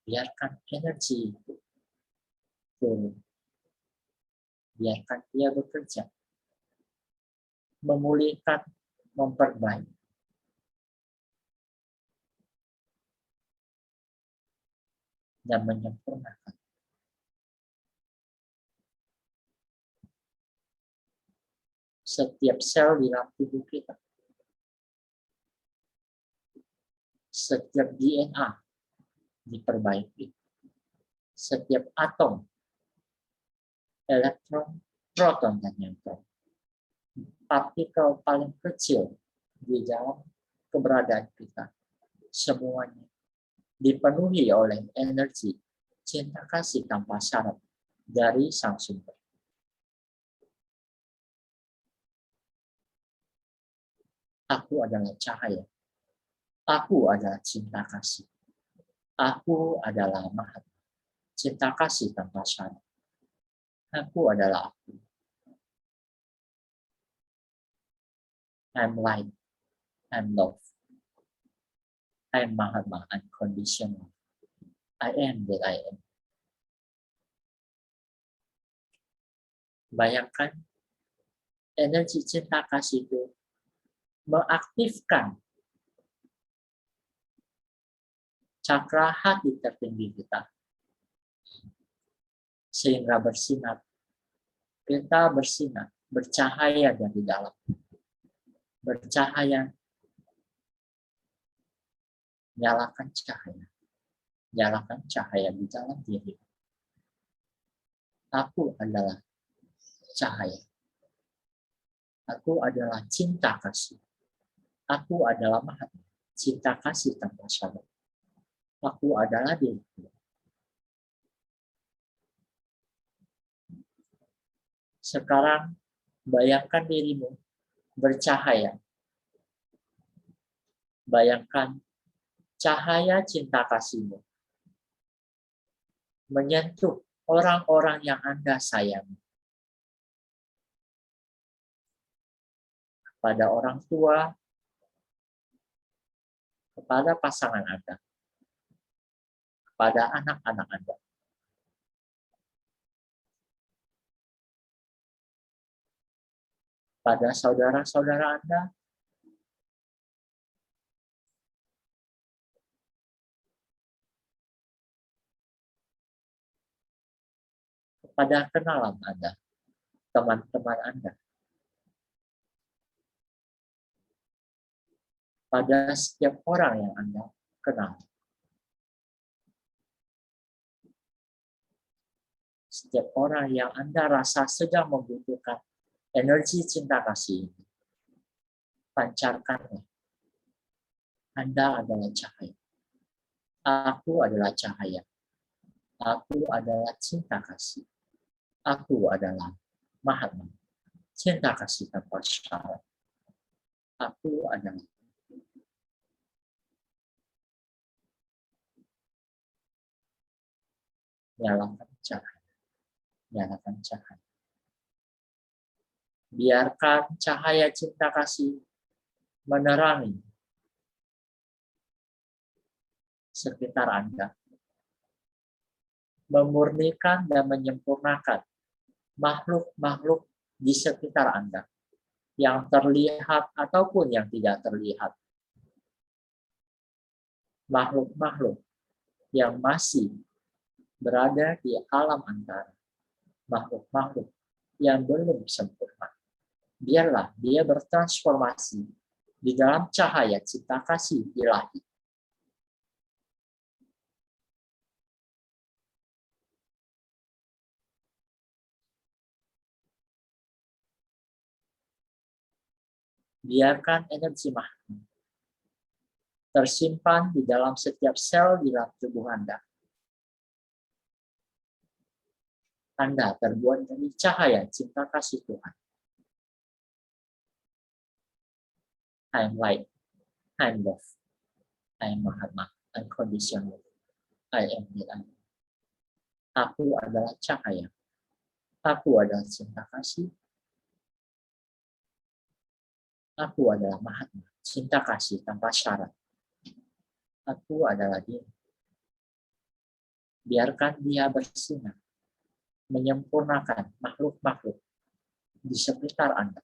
[SPEAKER 1] Biarkan energi itu turun. Biarkan dia bekerja. Memulihkan, memperbaiki. Dan menyempurnakan. Setiap sel di dalam tubuh kita. Setiap DNA diperbaiki. Setiap atom, elektron, proton, dan neutron. Partikel paling kecil di dalam keberadaan kita. Semuanya dipenuhi oleh energi cinta kasih tanpa syarat dari sang sumber. Aku adalah cahaya. Aku adalah cinta kasih. Aku adalah Mahatma. Cinta kasih tanpa syarat. Aku adalah aku. I'm light. I'm love. I'm Mahatma, unconditional. I am that I am. Bayangkan energi cinta kasih itu mengaktifkan cakra hati tertinggi kita. Sehingga bersinar. Kita bersinar, bercahaya dari dalam. Bercahaya. Nyalakan cahaya. Nyalakan cahaya di dalam diri. Aku adalah cahaya. Aku adalah cinta kasih. Aku adalah Mahatma. Cinta kasih tanpa syarat. Aku adalah diriku. Sekarang bayangkan dirimu bercahaya. Bayangkan cahaya cinta kasihmu menyentuh orang-orang yang Anda sayangi. Kepada orang tua, kepada pasangan Anda, kepada anak-anak Anda. Pada saudara-saudara Anda, kepada kenalan Anda, teman-teman Anda, pada setiap orang yang Anda kenal. Setiap orang yang Anda rasa sedang membutuhkan energi cinta kasih ini, pancarkanlah. Anda adalah cahaya. Aku adalah cahaya. Aku adalah cinta kasih. Aku adalah Mahatma. Cinta kasih tanpa syarat. Aku adalah. Nyalakan cahaya. Nyalakan cahaya. Biarkan cahaya cinta kasih menerangi sekitar Anda. Memurnikan dan menyempurnakan makhluk-makhluk di sekitar Anda. Yang terlihat ataupun yang tidak terlihat. Makhluk-makhluk yang masih berada di alam antara. Makhluk-makhluk yang belum sempurna. Biarlah dia bertransformasi di dalam cahaya cinta kasih ilahi. Biarkan energi Mahatma tersimpan di dalam setiap sel di dalam tubuh Anda. Anda terbuat dari cahaya cinta kasih Tuhan. I am light, I am love, I am Mahatma, unconditional, I am the I. Aku adalah cahaya, aku adalah cinta kasih, aku adalah Mahatma, cinta kasih tanpa syarat. Aku adalah dia. Biarkan dia bersinar, menyempurnakan makhluk-makhluk di sekitar Anda.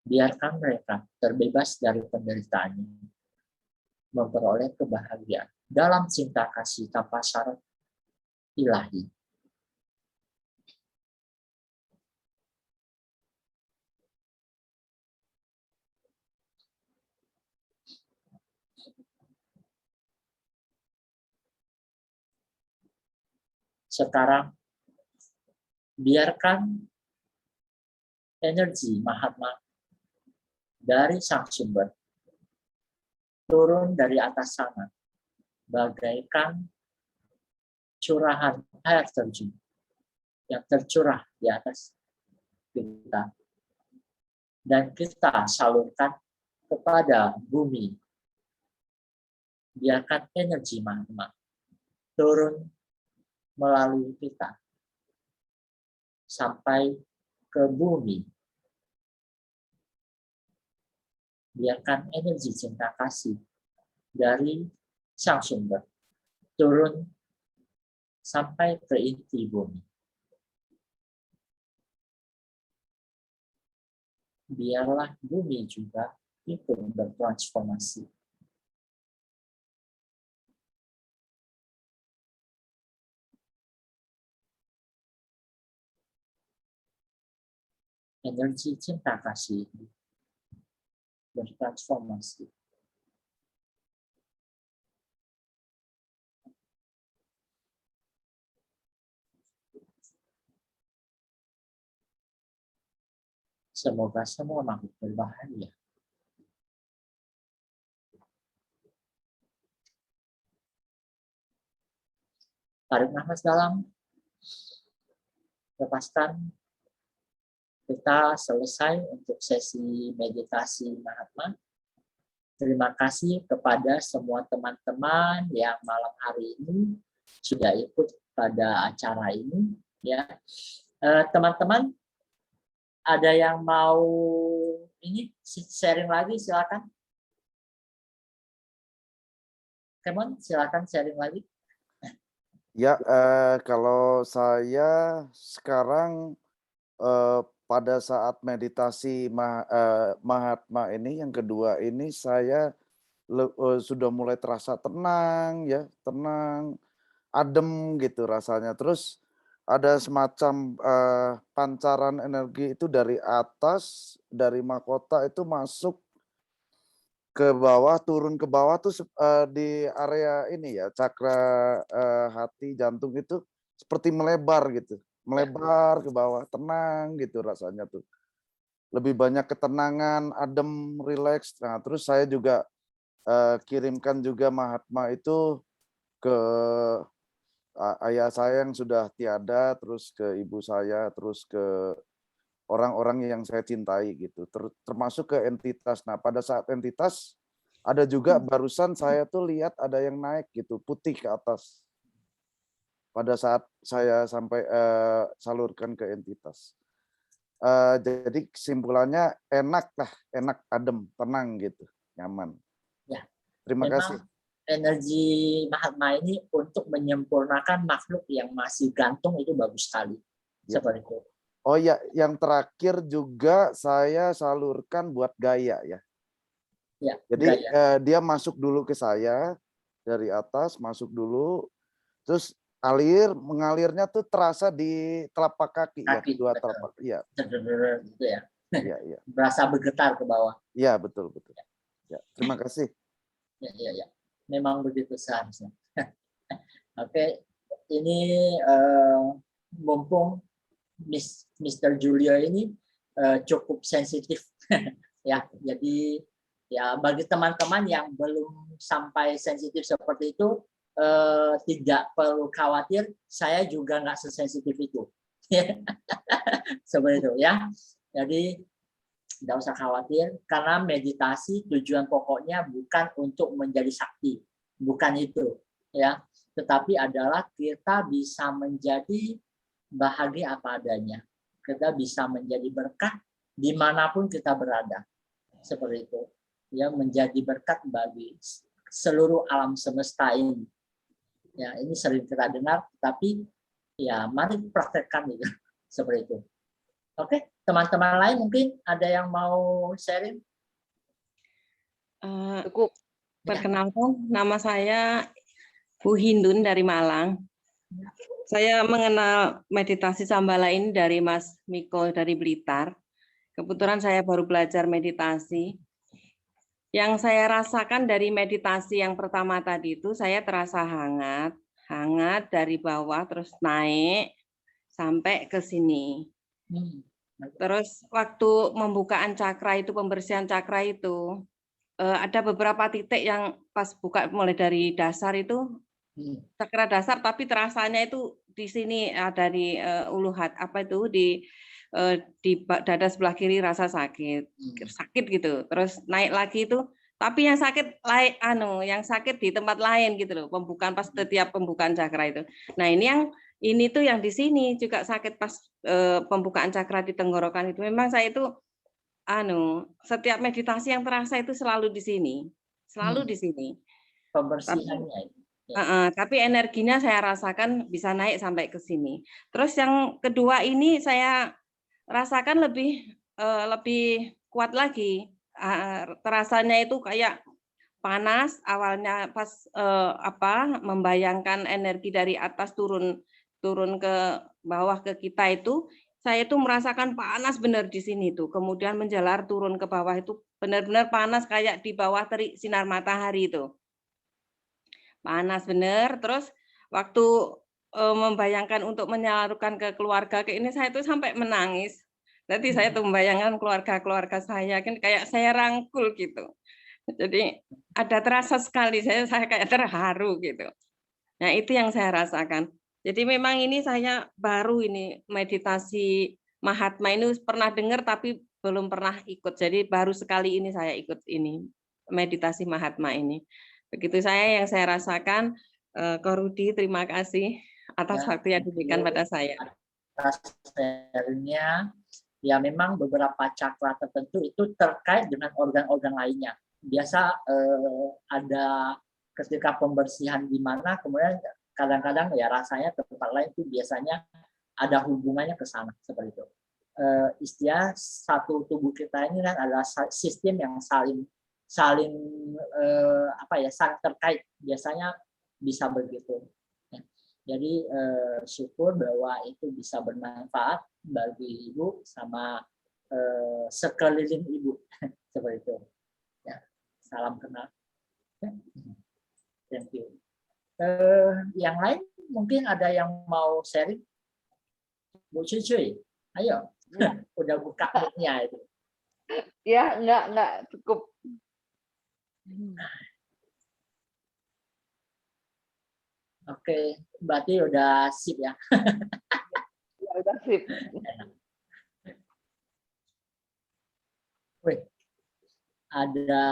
[SPEAKER 1] Biarkan mereka terbebas dari penderitaannya, memperoleh kebahagiaan dalam cinta kasih tanpa syarat ilahi. Sekarang, biarkan energi Mahatma dari sang sumber turun dari atas sana, bagaikan curahan air terjun yang tercurah di atas kita. Dan kita salurkan kepada bumi. Biarkan energi Mahatma turun melalui kita sampai ke bumi. Biarkan energi cinta kasih dari sang sumber turun sampai ke inti bumi. Biarlah bumi juga ikut bertransformasi. Energi cinta kasih bertransformasi. Semoga semua makhluk berbahagia. Tarik nafas dalam. Lepaskan. Kita selesai untuk sesi meditasi Mahatma. Terima kasih kepada semua teman-teman yang malam hari ini sudah ikut pada acara ini. Ya, teman-teman, ada yang mau ini sharing lagi, silakan. Kemon, silakan sharing lagi.
[SPEAKER 2] Ya, kalau saya sekarang pada saat meditasi Mahatma ini yang kedua ini saya sudah mulai terasa tenang ya, tenang, adem gitu rasanya. Terus ada semacam pancaran energi itu dari atas, dari mahkota itu masuk ke bawah, turun ke bawah tuh di area ini ya, cakra hati, jantung itu seperti melebar gitu. Melebar ke bawah, tenang gitu rasanya tuh. Lebih banyak ketenangan, adem, rileks. Nah, terus saya juga kirimkan juga Mahatma itu ke ayah saya yang sudah tiada, terus ke ibu saya, terus ke orang-orang yang saya cintai gitu. Termasuk ke entitas. Nah, pada saat entitas ada juga barusan saya tuh lihat ada yang naik gitu, putih ke atas. Pada saat saya sampai salurkan ke entitas. Jadi kesimpulannya enak lah, enak, adem, tenang gitu, nyaman.
[SPEAKER 1] Ya.
[SPEAKER 2] Terima kasih.
[SPEAKER 1] Energi Mahatma ini untuk menyempurnakan makhluk yang masih gantung itu bagus sekali.
[SPEAKER 2] Ya.
[SPEAKER 1] Seperti itu.
[SPEAKER 2] Oh ya, yang terakhir juga saya salurkan buat Gaia ya.
[SPEAKER 1] Ya,
[SPEAKER 2] jadi
[SPEAKER 1] Gaia.
[SPEAKER 2] Dia masuk dulu ke saya dari atas, masuk dulu, terus mengalirnya tuh terasa di telapak kaki ya, kedua telapak. Iya.
[SPEAKER 1] Gitu ya.
[SPEAKER 2] Iya, iya.
[SPEAKER 1] Berasa bergetar ke bawah.
[SPEAKER 2] Iya, betul, betul. Ya, terima kasih.
[SPEAKER 1] Ya. Memang begitu seharusnya. Oke, ini mumpung Mr. Julio ini cukup sensitif ya. Jadi Ya, bagi teman-teman yang belum sampai sensitif seperti itu, tidak perlu khawatir. Saya juga nggak sesensitif itu. Seperti itu ya. Jadi tidak usah khawatir, karena meditasi tujuan pokoknya bukan untuk menjadi sakti, bukan itu ya, tetapi adalah kita bisa menjadi bahagia apa adanya, kita bisa menjadi berkah dimanapun kita berada, seperti itu ya, menjadi berkat bagi seluruh alam semesta ini ya. Ini sering kita dengar, tapi ya mari praktekkan itu. Seperti itu. Oke, teman-teman lain mungkin ada yang mau sharing?
[SPEAKER 3] Cukup.
[SPEAKER 7] Perkenalkan, nama saya Bu Hindun dari Malang. Saya mengenal meditasi Sambala ini dari Mas Miko dari Blitar. Kebetulan saya baru belajar meditasi. Yang saya rasakan dari meditasi yang pertama tadi itu, saya terasa hangat dari bawah terus naik sampai ke sini. Terus waktu pembukaan cakra itu, pembersihan cakra itu, ada beberapa titik yang pas buka mulai dari dasar itu, cakra dasar, tapi terasanya itu di sini ada di uluhat, apa itu di dada sebelah kiri rasa sakit gitu. Terus naik lagi itu, tapi yang sakit yang sakit di tempat lain gitu loh, pembukaan pas setiap pembukaan cakra itu. Nah ini tuh yang di sini juga sakit pas pembukaan cakra di tenggorokan itu. Memang saya itu setiap meditasi yang terasa itu selalu di sini, di sini.
[SPEAKER 1] Pembersihannya.
[SPEAKER 7] Tapi energinya saya rasakan bisa naik sampai ke sini. Terus yang kedua ini saya rasakan lebih kuat lagi. Terasanya itu kayak panas awalnya pas membayangkan energi dari atas turun ke bawah ke kita itu, saya itu merasakan panas benar di sini tuh. Kemudian menjalar turun ke bawah itu benar-benar panas kayak di bawah terik sinar matahari itu. Panas benar. Terus waktu membayangkan untuk menyalurkan ke keluarga ke ini, saya itu sampai menangis. Jadi saya tuh membayangkan keluarga saya kan kayak saya rangkul gitu. Jadi ada terasa sekali, saya kayak terharu gitu. Nah itu yang saya rasakan. Jadi memang ini saya baru ini meditasi Mahatma ini pernah dengar tapi belum pernah ikut. Jadi baru sekali ini saya ikut ini meditasi Mahatma ini. Begitu yang saya rasakan. Ko Rudi, terima kasih atas waktu yang diberikan pada saya.
[SPEAKER 1] Atas sharingnya, ya memang beberapa cakra tertentu itu terkait dengan organ-organ lainnya. Biasa ada ketika pembersihan di mana, kemudian kadang-kadang ya rasanya tempat lain itu biasanya ada hubungannya ke sana, seperti itu. Istilah satu tubuh kita ini kan adalah sistem yang saling saling terkait, biasanya bisa begitu. Jadi syukur bahwa itu bisa bermanfaat bagi ibu sama sekeliling ibu, seperti itu. Ya, salam kenal. Thank you. Yang lain mungkin ada yang mau sharing? Bu Cuy, ayo. Udah buka mic-nya itu.
[SPEAKER 3] Ya, enggak cukup.
[SPEAKER 1] Oke, berarti udah sip ya.
[SPEAKER 3] Ya, udah sip.
[SPEAKER 1] Wih, ada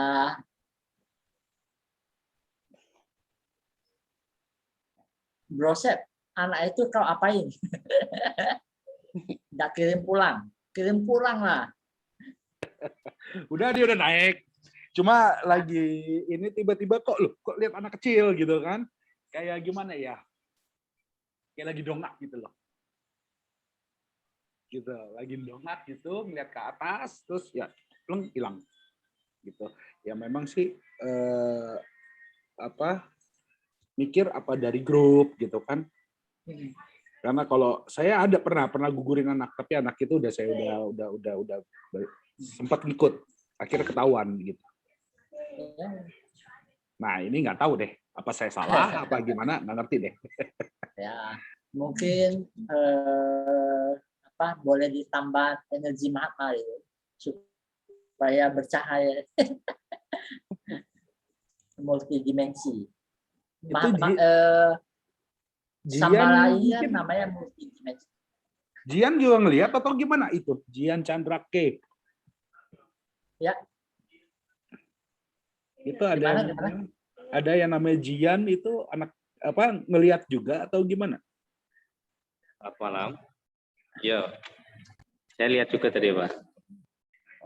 [SPEAKER 1] Brosep, anak itu kau apain? Nggak kirim pulang lah.
[SPEAKER 6] Dia udah naik. Cuma lagi ini tiba-tiba kok lihat anak kecil gitu kan. Kayak gimana ya? Kayak lagi dongak gitu loh. Gitu, lagi dongak gitu, ngeliat ke atas, terus ya hilang. Gitu. Ya memang sih mikir apa dari grup gitu kan. Karena kalau saya ada pernah gugurin anak, tapi anak itu udah sempat ngikut, akhirnya ketahuan gitu. Nah ini nggak tahu deh, apa saya salah, apa gimana, nggak ngerti deh.
[SPEAKER 1] Ya, mungkin boleh ditambah energi Mahatma itu supaya bercahaya. multidimensi.
[SPEAKER 6] Itu Jian
[SPEAKER 1] Sambala ini kan
[SPEAKER 6] mungkin,
[SPEAKER 1] namanya multidimensi.
[SPEAKER 6] Jian juga ngelihat atau gimana itu? Jian Chandra K.
[SPEAKER 1] Ya.
[SPEAKER 6] Itu ada
[SPEAKER 1] Gimana?
[SPEAKER 6] ada yang namanya Jian itu anak apa ngelihat juga atau gimana?
[SPEAKER 8] Selamat malam. Yo, saya lihat juga tadi, Pak.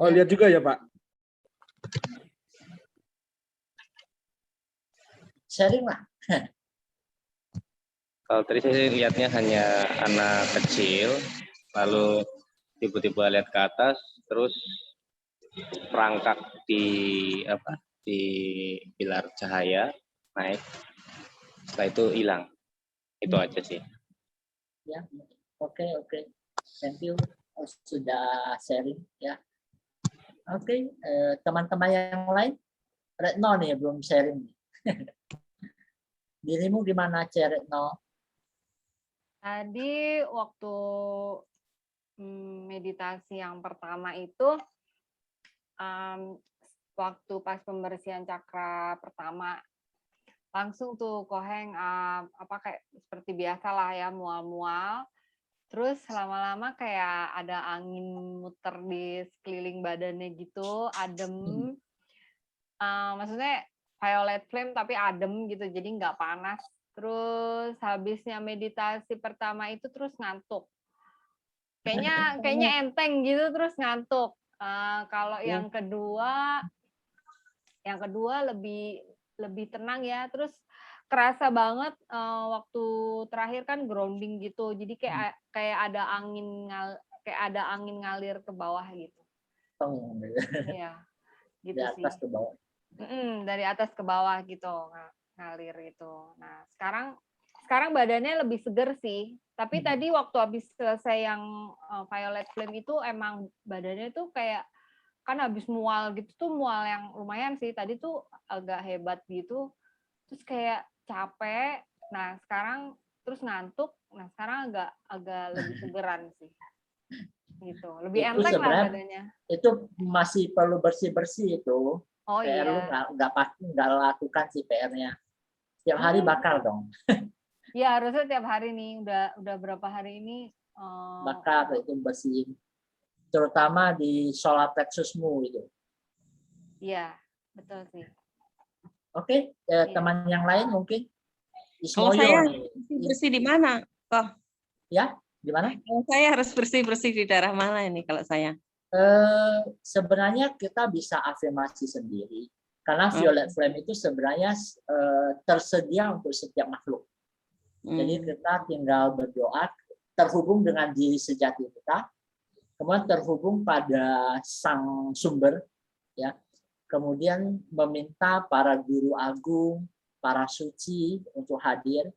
[SPEAKER 6] Oh, lihat juga ya, Pak.
[SPEAKER 1] Sharing lah.
[SPEAKER 8] Kalau tadi saya lihatnya hanya anak kecil, lalu tiba-tiba lihat ke atas, terus perangkak di pilar cahaya naik, setelah itu hilang. Itu aja sih.
[SPEAKER 1] Ya, oke. Thank you sudah sharing ya. Oke, teman-teman yang lain, Retno nih belum sharing. Dirimu gimana, Retno?
[SPEAKER 9] Tadi waktu meditasi yang pertama itu, waktu pas pembersihan cakra pertama, langsung tuh Koheng kayak seperti biasa lah ya, mual-mual. Terus lama-lama kayak ada angin muter di sekeliling badannya gitu, adem. Maksudnya violet flame tapi adem gitu, jadi nggak panas. Terus habisnya meditasi pertama itu terus ngantuk. Kayaknya enteng gitu terus ngantuk. Kalau yang kedua lebih tenang ya. Terus kerasa banget waktu terakhir kan grounding gitu. Jadi kayak ada angin ngalir ke bawah gitu. Iya. Gitu
[SPEAKER 1] Dari atas
[SPEAKER 9] sih.
[SPEAKER 1] ke bawah.
[SPEAKER 9] Dari atas ke bawah gitu, ngalir gitu. Nah, sekarang badannya lebih seger sih. Tapi tadi waktu habis selesai yang violet flame itu emang badannya tuh kayak kan habis mual gitu tuh, mual yang lumayan sih. Tadi tuh agak hebat gitu. Terus kayak capek. Nah, sekarang terus ngantuk. Nah, sekarang agak lebih segeran sih. Gitu. Lebih enteng lah badannya.
[SPEAKER 1] Itu masih perlu bersih-bersih itu.
[SPEAKER 9] Oh
[SPEAKER 1] PR lu
[SPEAKER 9] iya.
[SPEAKER 1] nggak lakukan sih PR-nya. Tiap hari bakar dong.
[SPEAKER 9] Ya harusnya tiap hari nih. Udah berapa hari ini?
[SPEAKER 1] Bakar itu bersihin. Terutama di solar plexusmu itu.
[SPEAKER 9] Iya, betul sih.
[SPEAKER 1] Oke, teman yang lain mungkin.
[SPEAKER 7] Kalau saya bersih di mana, Kok?
[SPEAKER 1] Ya, gimana?
[SPEAKER 7] Kalau saya harus bersih-bersih di daerah mana ini kalau saya?
[SPEAKER 1] Sebenarnya kita bisa afirmasi sendiri karena violet flame itu sebenarnya tersedia untuk setiap makhluk. Jadi kita tinggal berdoa, terhubung dengan diri sejati kita, kemudian terhubung pada sang sumber, ya. Kemudian meminta para guru agung, para suci untuk hadir.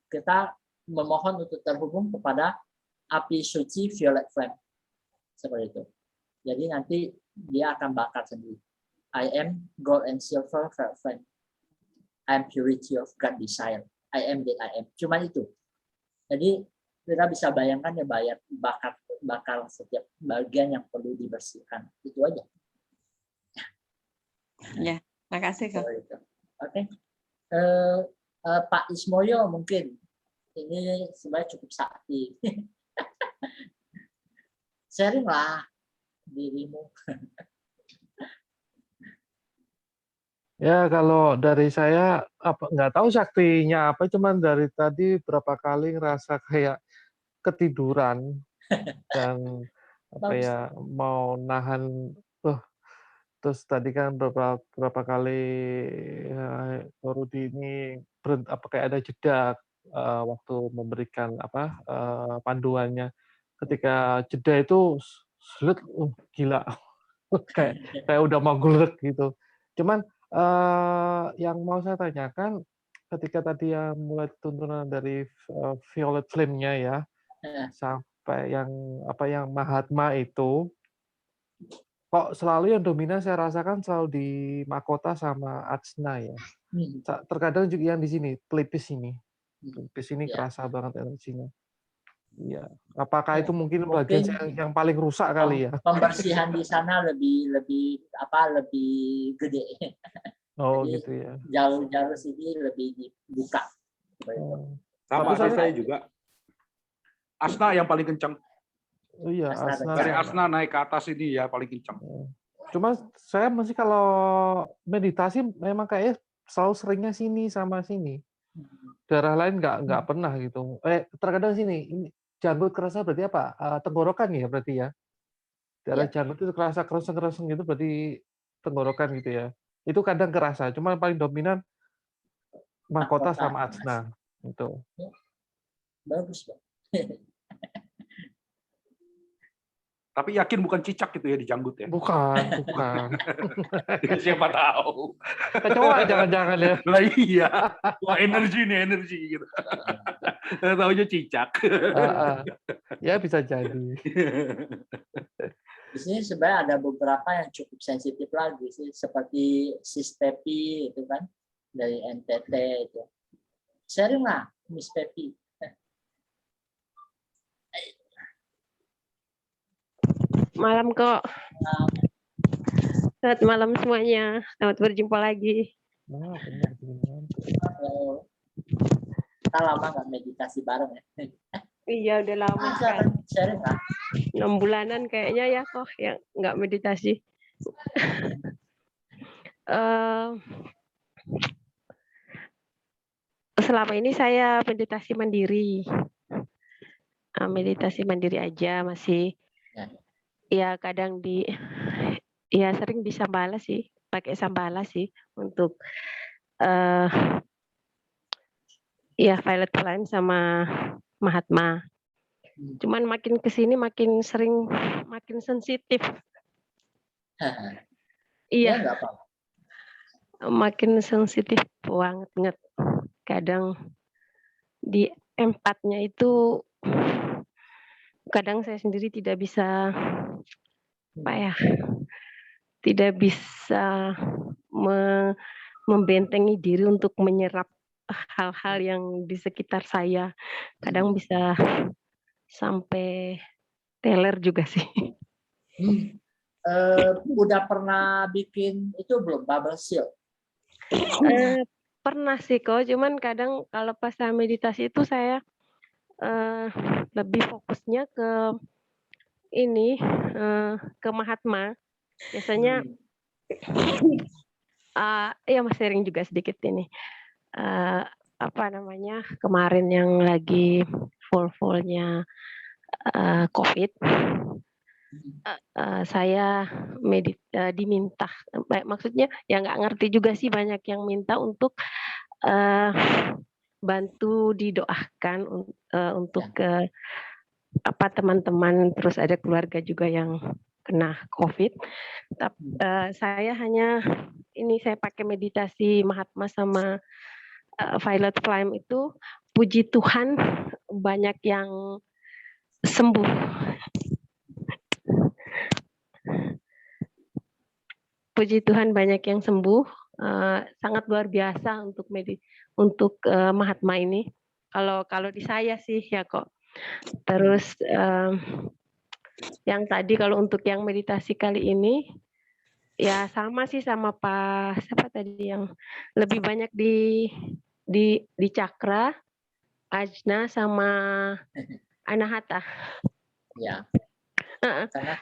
[SPEAKER 1] Kita memohon untuk terhubung kepada api suci violet flame. Seperti itu. Jadi nanti dia akan bakar sendiri. I am gold and silver flame. I am purity of God desire. I am that I am. Cuma itu. Jadi kita bisa bayangkan ya bakar setiap bagian yang perlu dibersihkan. Itu aja.
[SPEAKER 7] Ya, makasih Kak.
[SPEAKER 1] Oke. Pak Ismoyo mungkin ini sebenarnya cukup sakti. Sharing lah dirimu.
[SPEAKER 5] Ya kalau dari saya nggak tahu saktinya apa, cuman dari tadi berapa kali ngerasa kayak ketiduran dan mau nahan. Terus tadi kan beberapa kali Rudi ini kayak ada jeda waktu memberikan panduannya. Ketika jeda itu gila, kayak udah mau gulek gitu. Cuman yang mau saya tanyakan, ketika tadi yang mulai tuntunan dari violet flame-nya ya, sampai yang Mahatma itu, kok selalu yang dominan saya rasakan selalu di Mahkota sama Ajna ya. Terkadang juga yang di sini, pelipis ini. Pelipis ini kerasa banget energinya. Iya. Apakah itu mungkin bagian yang paling rusak kali ya?
[SPEAKER 1] Pembersihan di sana lebih gede.
[SPEAKER 5] Oh
[SPEAKER 1] Jadi
[SPEAKER 5] gitu ya.
[SPEAKER 1] jalur-jalur sini lebih dibuka. Seperti itu.
[SPEAKER 6] Sama
[SPEAKER 5] Tapi
[SPEAKER 6] saya juga. Asna yang paling kencang.
[SPEAKER 5] Oh iya,
[SPEAKER 1] Asna
[SPEAKER 5] Asna.
[SPEAKER 6] Dari
[SPEAKER 1] kencang.
[SPEAKER 6] Asna naik ke atas ini ya paling kencang.
[SPEAKER 5] Cuma saya masih kalau meditasi memang kayak selalu seringnya sini sama sini. Daerah lain nggak pernah gitu. Terkadang sini, ini janggut kerasa berarti apa? Tenggorokan ya berarti ya. Daerah
[SPEAKER 1] Iya.
[SPEAKER 5] janggut itu kerasa kerasa gitu berarti tenggorokan gitu ya. Itu kadang kerasa. Cuma yang paling dominan mahkota sama asna. Itu.
[SPEAKER 1] Bagus, Pak.
[SPEAKER 6] Tapi yakin bukan cicak gitu ya di janggut ya?
[SPEAKER 5] Bukan.
[SPEAKER 6] Siapa tahu.
[SPEAKER 5] Kecoa jangan-jangan ya.
[SPEAKER 6] Lah iya. Wah energi nih, energi gitu. Taunya cicak.
[SPEAKER 5] Ya bisa jadi.
[SPEAKER 1] Di sini sebenarnya ada beberapa yang cukup sensitif lagi sih, seperti Sis Pepi itu kan dari NTT itu. Sharing lah, Miss Pepi.
[SPEAKER 10] Malam kok. Selamat malam semuanya. Selamat berjumpa lagi.
[SPEAKER 1] Kita lama nggak meditasi bareng ya.
[SPEAKER 10] Iya udah lama kan.
[SPEAKER 1] Sharing lah.
[SPEAKER 10] 6 bulanan kayaknya ya kok yang nggak meditasi. Selama ini saya meditasi mandiri. Meditasi mandiri aja masih. Ya kadang ya sering di Shambhala sih, pakai Shambhala sih untuk ya Violet Flame sama Mahatma. Cuman makin kesini makin sering makin sensitif. Iya.
[SPEAKER 1] Nggak apa-apa.
[SPEAKER 10] Makin sensitif banget. Kadang di empatnya itu kadang saya sendiri tidak bisa tidak bisa membentengi diri untuk menyerap hal-hal yang di sekitar saya. Kadang bisa sampai teler juga sih.
[SPEAKER 1] Udah pernah bikin itu belum, bubble seal?
[SPEAKER 10] Pernah sih kok, cuman kadang kalau pas saya meditasi itu saya lebih fokusnya ke ini, ke Mahatma. Biasanya ya Mas sharing juga sedikit ini. Kemarin yang lagi full-fullnya COVID, saya diminta, maksudnya ya nggak ngerti juga sih, banyak yang minta untuk bantu didoakan untuk ke teman-teman, terus ada keluarga juga yang kena COVID. Saya hanya saya pakai meditasi Mahatma sama Violet Flame itu, puji Tuhan banyak yang sembuh. Puji Tuhan banyak yang sembuh, sangat luar biasa untuk Mahatma ini. Kalau di saya sih ya kok. Terus yang tadi kalau untuk yang meditasi kali ini ya sama sih sama Pak siapa tadi yang lebih banyak di cakra, ajna sama anahata.
[SPEAKER 1] Ya.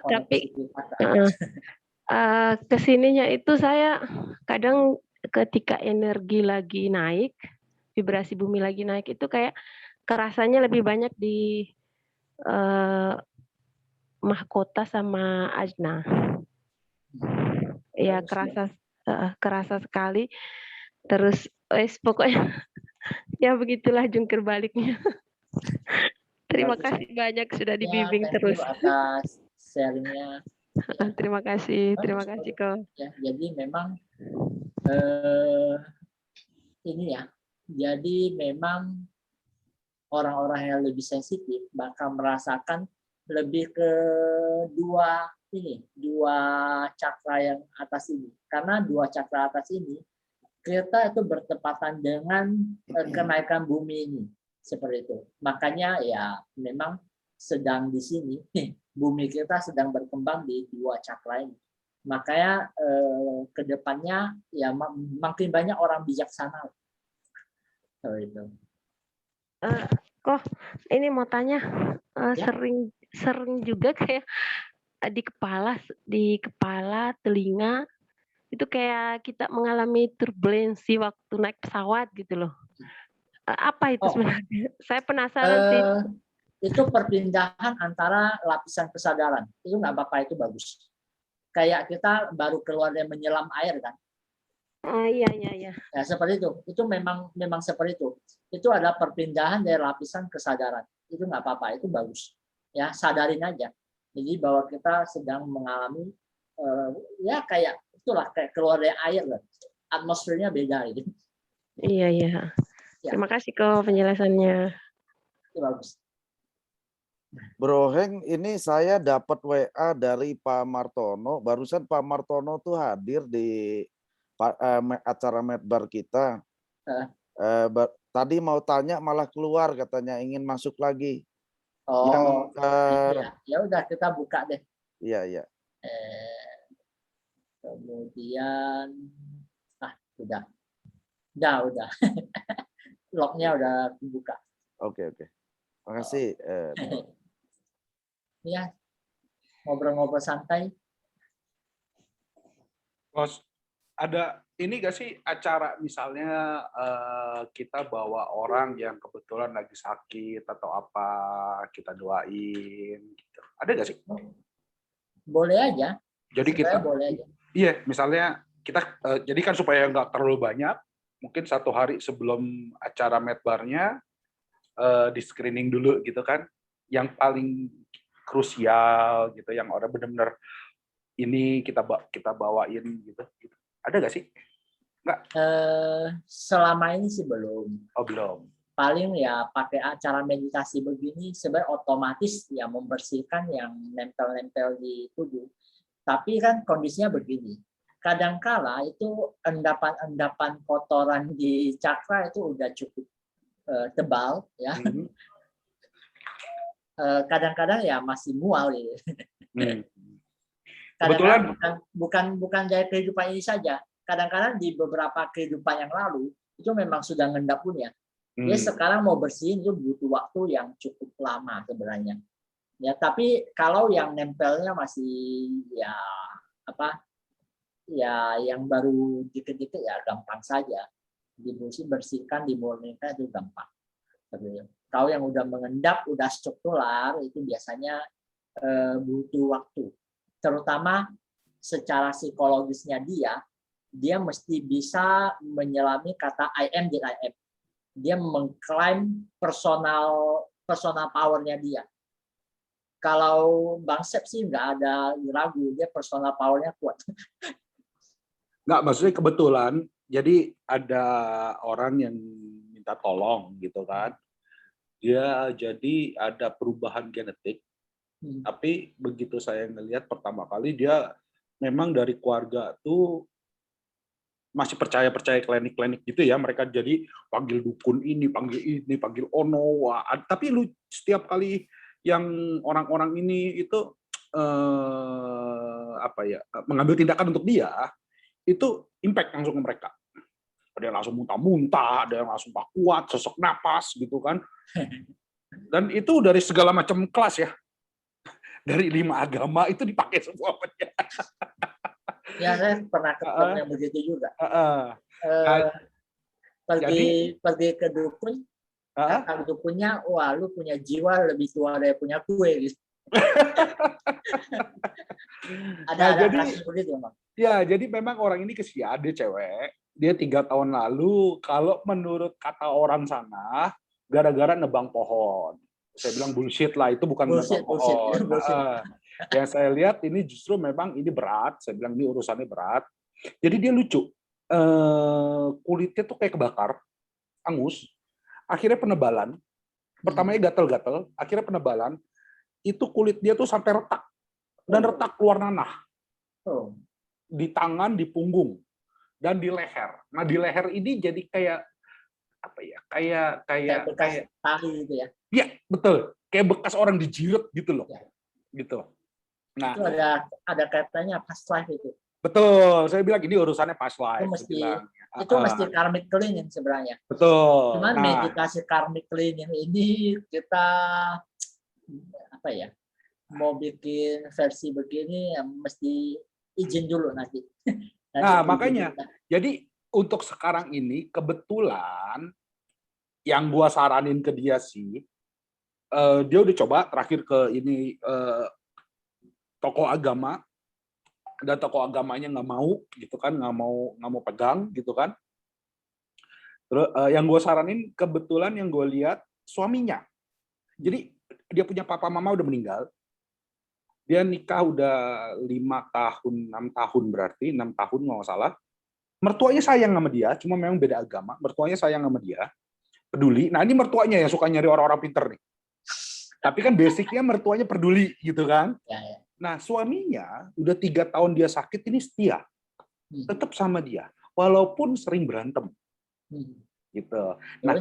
[SPEAKER 10] Tapi kesininya itu saya kadang ketika energi lagi naik, vibrasi bumi lagi naik itu kayak kerasanya lebih banyak di mahkota sama ajna. Ya kerasa sekali. Terus pokoknya ya begitulah jungkir baliknya. Terima kasih banyak sudah dibimbing terus.
[SPEAKER 1] Atas sharingnya.
[SPEAKER 10] Terima kasih kok.
[SPEAKER 1] Ya, jadi memang ini ya. Jadi memang orang-orang yang lebih sensitif bakal merasakan lebih ke dua cakra yang atas ini. Karena dua cakra atas ini kita itu bertepatan dengan kenaikan bumi ini. Seperti itu. Makanya ya memang sedang di sini bumi kita sedang berkembang di dua cakra ini. Makanya ke depannya ya makin banyak orang bijaksana. Itu.
[SPEAKER 10] Kok ini mau tanya,
[SPEAKER 1] Ya.
[SPEAKER 10] sering juga kayak di kepala, telinga, itu kayak kita mengalami turbulensi waktu naik pesawat gitu loh. Apa itu sebenarnya? Saya penasaran sih.
[SPEAKER 1] Itu perpindahan antara lapisan kesadaran. Itu nggak apa-apa, itu bagus. Kayak kita baru keluar dari menyelam air kan.
[SPEAKER 10] Iya.
[SPEAKER 1] Ya, seperti itu. Itu memang seperti itu. Itu ada perpindahan dari lapisan kesadaran. Itu nggak apa-apa, itu bagus. Ya, sadarin aja. Jadi bahwa kita sedang mengalami ya kayak itulah, kayak keluar dari air lah. Atmosfernya beda gitu.
[SPEAKER 10] Iya.
[SPEAKER 1] Ya.
[SPEAKER 10] Terima kasih kok penjelasannya.
[SPEAKER 1] Itu bagus.
[SPEAKER 2] Bro Heng, ini saya dapat WA dari Pak Martono. Barusan Pak Martono tuh hadir di acara Medbar kita. Tadi mau tanya malah keluar katanya, ingin masuk lagi.
[SPEAKER 1] Ya udah kita buka deh.
[SPEAKER 2] Iya.
[SPEAKER 1] Kemudian, udah. Lognya udah dibuka.
[SPEAKER 2] Oke. Makasih.
[SPEAKER 1] Ya, ngobrol-ngobrol santai.
[SPEAKER 6] Bos, ada ini gak sih acara misalnya kita bawa orang yang kebetulan lagi sakit atau apa, kita doain gitu. Ada gak sih?
[SPEAKER 1] Boleh aja.
[SPEAKER 6] Jadi kita
[SPEAKER 1] boleh aja.
[SPEAKER 6] Iya, misalnya kita jadi kan supaya nggak terlalu banyak, mungkin 1 hari sebelum acara Medbarnya di screening dulu gitu kan, yang paling krusial gitu, yang orang benar-benar ini kita bawain gitu. Ada nggak sih? Nggak.
[SPEAKER 1] Selama ini sih belum.
[SPEAKER 6] Oh, belum.
[SPEAKER 1] Paling ya pakai acara meditasi begini sebenarnya otomatis ya membersihkan yang nempel-nempel di tubuh. Tapi kan kondisinya begini. Kadangkala itu endapan-endapan kotoran di cakra itu udah cukup tebal ya. Kadang-kadang ya masih mual gitu. Kadang-kadang bukan dari kehidupan ini saja. Kadang-kadang di beberapa kehidupan yang lalu itu memang sudah ngendap pun ya. Dia sekarang mau bersihin itu butuh waktu yang cukup lama sebenarnya. Ya, tapi kalau yang nempelnya masih ya yang baru dikit-dikit ya gampang saja. Bersihkan, dimurnikan itu gampang. Kalau yang udah mengendap, udah struktural itu biasanya butuh waktu. Terutama secara psikologisnya dia mesti bisa menyelami kata I am did I am. Dia mengklaim personal power-nya dia. Kalau Bang Sep sih nggak ada ragu, dia personal power-nya kuat.
[SPEAKER 6] Nggak, maksudnya kebetulan, jadi ada orang yang minta tolong gitu kan. Dia jadi ada perubahan genetik, tapi begitu saya ngelihat pertama kali dia memang dari keluarga tuh masih percaya klinik-klinik gitu ya, mereka jadi panggil dukun ini, panggil ono, tapi lu setiap kali yang orang-orang ini itu mengambil tindakan untuk dia, itu impact langsung ke mereka. Ada yang langsung muntah-muntah, ada yang langsung tak kuat, sesak napas gitu kan. Dan itu dari segala macam kelas ya. Dari 5 agama itu dipakai semua.
[SPEAKER 1] Ya, saya pernah ketemu yang begitu juga. Pergi ke dukun, kata dukunnya, wah lu punya jiwa lebih tua dari punya kue. Gitu. Ada kasus begitu, Bang.
[SPEAKER 6] Ya, jadi memang orang ini kesian, dia cewek. Dia 3 tahun lalu, kalau menurut kata orang sana, gara-gara nebang pohon. Saya bilang bullshit lah, itu bukan nebang pohon. Yang saya lihat ini justru memang ini berat. Saya bilang ini urusannya berat. Jadi dia lucu. Kulitnya tuh kayak kebakar, angus. Akhirnya penebalan. Pertamanya gatel-gatel, akhirnya penebalan. Itu kulit dia tuh sampai retak. Dan retak keluar nanah. Di tangan, di punggung, dan di leher. Nah, di leher ini jadi kayak apa ya? Kayak
[SPEAKER 1] bekas tali gitu ya.
[SPEAKER 6] Iya, betul. Kayak bekas orang dijiret gitu loh.
[SPEAKER 1] Ya.
[SPEAKER 6] Gitu. Nah,
[SPEAKER 1] Itu ada kaitannya past life itu.
[SPEAKER 6] betul. Saya bilang ini urusannya past life.
[SPEAKER 1] Itu mesti karmic cleaning sebenarnya.
[SPEAKER 6] Betul.
[SPEAKER 1] Cuman
[SPEAKER 6] Nah,
[SPEAKER 1] meditasi karmic cleaning ini kita apa ya? Mau bikin versi begini ya mesti izin dulu nanti.
[SPEAKER 6] nah makanya. Jadi untuk sekarang ini kebetulan yang gua saranin ke dia sih, dia udah coba terakhir ke ini tokoh agama, dan tokoh agamanya nggak mau gitu kan, nggak mau pegang gitu kan. Terus yang gue saranin kebetulan yang gue lihat suaminya. Jadi dia punya papa mama udah meninggal. Dia nikah udah 5 tahun, 6 tahun berarti 6 tahun nggak salah. Mertuanya sayang sama dia, cuma memang beda agama. Mertuanya sayang sama dia, peduli. Nah ini mertuanya yang suka nyari orang-orang pinter nih. Tapi kan basicnya mertuanya peduli gitu kan.
[SPEAKER 1] Ya.
[SPEAKER 6] Nah suaminya udah 3 tahun dia sakit ini setia, tetap sama dia, walaupun sering berantem. Gitu.
[SPEAKER 1] Nah,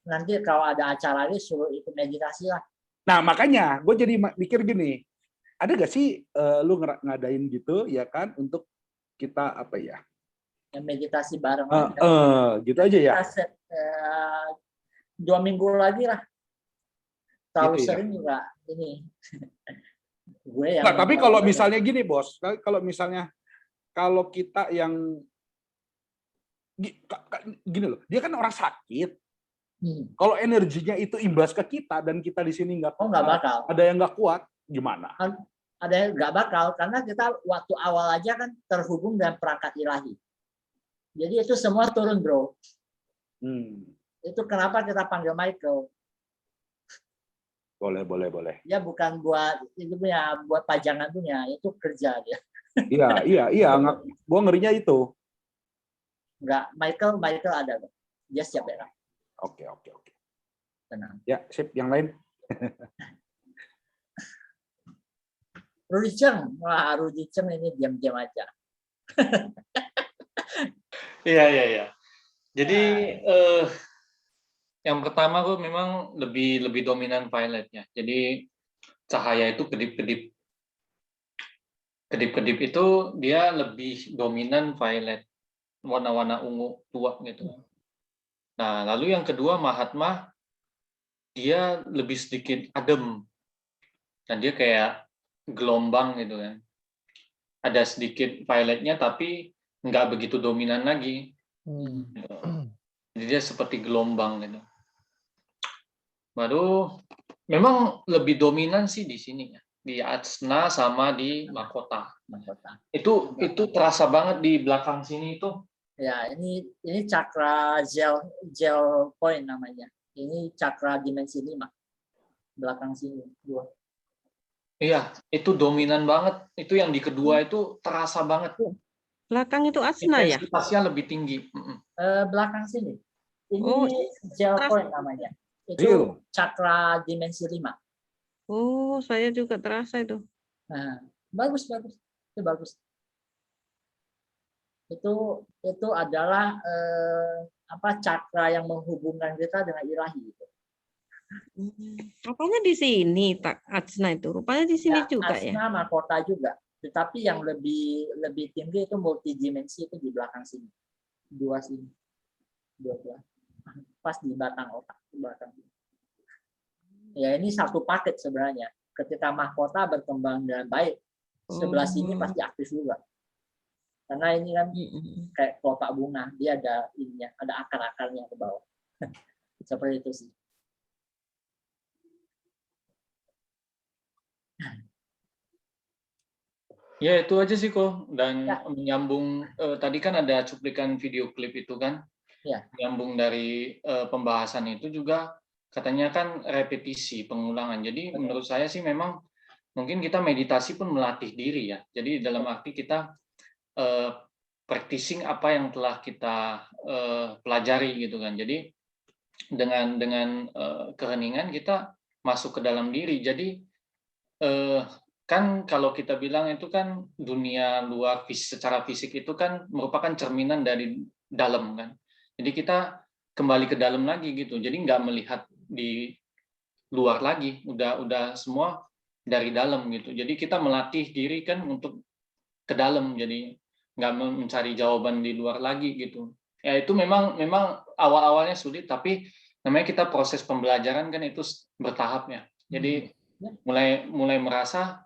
[SPEAKER 1] nanti kalau ada acara ini suruh ikut meditasi lah.
[SPEAKER 6] Nah makanya gue jadi mikir gini, ada gak sih lu ngadain gitu ya kan untuk kita apa ya?
[SPEAKER 1] Meditasi bareng.
[SPEAKER 6] Gitu aja ya.
[SPEAKER 1] 2 minggu lagi lah. Terlalu
[SPEAKER 6] gitu
[SPEAKER 1] sering juga ini. Gue yang.
[SPEAKER 6] Nah, tapi kalau misalnya gini bos, kalau kita yang gini loh, dia kan orang sakit. Kalau energinya itu imbas ke kita dan kita di sini nggak
[SPEAKER 1] bakal.
[SPEAKER 6] Ada yang nggak kuat, gimana?
[SPEAKER 1] Ada yang nggak bakal karena kita waktu awal aja kan terhubung dengan perangkat ilahi. Jadi itu semua turun bro. Itu kenapa kita panggil Michael.
[SPEAKER 6] Boleh.
[SPEAKER 1] Ya bukan buat itu punya, buat pajangan punya, itu kerja dia.
[SPEAKER 6] Iya. Gua ngerinya itu.
[SPEAKER 1] Enggak, Michael ada. Dia siap ya.
[SPEAKER 6] Oke.
[SPEAKER 1] Tenang.
[SPEAKER 6] Ya, sip. Yang lain.
[SPEAKER 1] Rudy Cheng. Wah, Rudy Cheng ini diam-diam aja.
[SPEAKER 11] Iya. Jadi yang pertama tuh memang lebih dominan violetnya. Jadi cahaya itu kedip-kedip. Kedip-kedip itu dia lebih dominan violet, warna-warna ungu tua gitu. Nah, lalu yang kedua Mahatma, dia lebih sedikit adem. Dan dia kayak gelombang gitu kan. Ada sedikit violetnya tapi nggak begitu dominan lagi. Jadi dia seperti gelombang gitu. Baru memang lebih dominan sih di sini ya, di Ajna sama di Mahkota. Itu terasa banget di belakang sini itu.
[SPEAKER 1] Ya, ini cakra gel point namanya. Ini cakra dimensi 5. Belakang sini 2.
[SPEAKER 11] Iya, itu dominan banget. Itu yang di kedua itu terasa banget.
[SPEAKER 10] Belakang itu Ajna ya?
[SPEAKER 11] Intensitasnya lebih tinggi.
[SPEAKER 1] Belakang sini. Ini gel point namanya. Itu cakra dimensi 5.
[SPEAKER 10] Oh, saya juga terasa itu.
[SPEAKER 1] Nah, bagus. Itu bagus. Itu adalah cakra yang menghubungkan kita dengan ilahi.
[SPEAKER 10] Rupanya di sini tak Ajna itu. Rupanya di sini juga ya.
[SPEAKER 1] Ajna Mahkota juga. Tetapi yang lebih tinggi itu multidimensi itu di belakang sini. 2 sini. 2. Pas di batang otak di belakang. Ya ini satu paket sebenarnya. Ketika Mahkota berkembang dengan baik, sebelah sini pasti aktif juga. Karena ini kan kayak kelopak bunga, dia ada ininya, ada akar-akarnya ke bawah. Seperti itu sih.
[SPEAKER 11] Ya itu aja sih kok. Dan menyambung tadi kan ada cuplikan video klip itu kan.
[SPEAKER 1] Ya.
[SPEAKER 11] Menyambung dari pembahasan itu juga katanya kan repetisi, pengulangan. Jadi menurut saya sih memang mungkin kita meditasi pun melatih diri ya. Jadi dalam arti kita practicing apa yang telah kita pelajari gitu kan. Jadi dengan keheningan kita masuk ke dalam diri. Jadi kan kalau kita bilang itu kan dunia luar secara fisik itu kan merupakan cerminan dari dalam kan. Jadi kita kembali ke dalam lagi gitu. Jadi nggak melihat di luar lagi. Udah semua dari dalam gitu. Jadi kita melatih diri kan untuk ke dalam, jadi nggak mencari jawaban di luar lagi gitu. Ya itu memang awal-awalnya sulit, tapi namanya kita proses pembelajaran kan itu bertahap ya. Jadi mulai merasa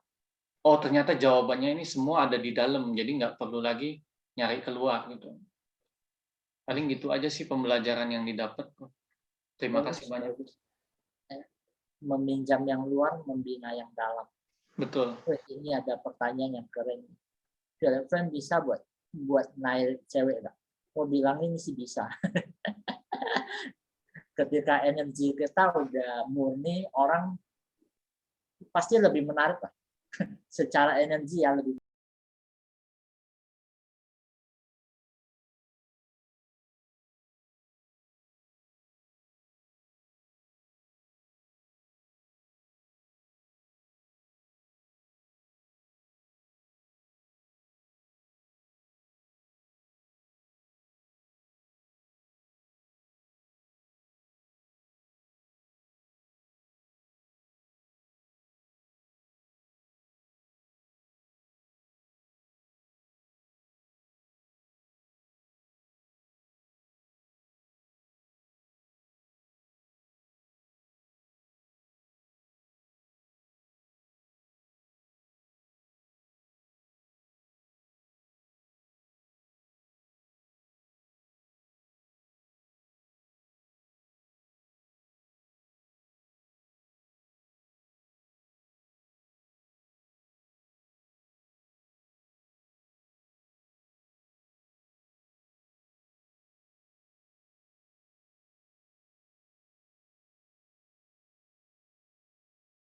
[SPEAKER 11] oh ternyata jawabannya ini semua ada di dalam, jadi nggak perlu lagi nyari keluar gitu. Paling gitu aja sih pembelajaran yang didapat. Terima kasih banyak.
[SPEAKER 1] Meminjam yang luar, membina yang dalam.
[SPEAKER 11] Betul.
[SPEAKER 1] Ini ada pertanyaan yang keren. Girlfriend bisa buat naik cewek nggak? Mau bilang ini sih bisa. Ketika energi kita udah murni, orang pasti lebih menarik lah. Secara energi ya lebih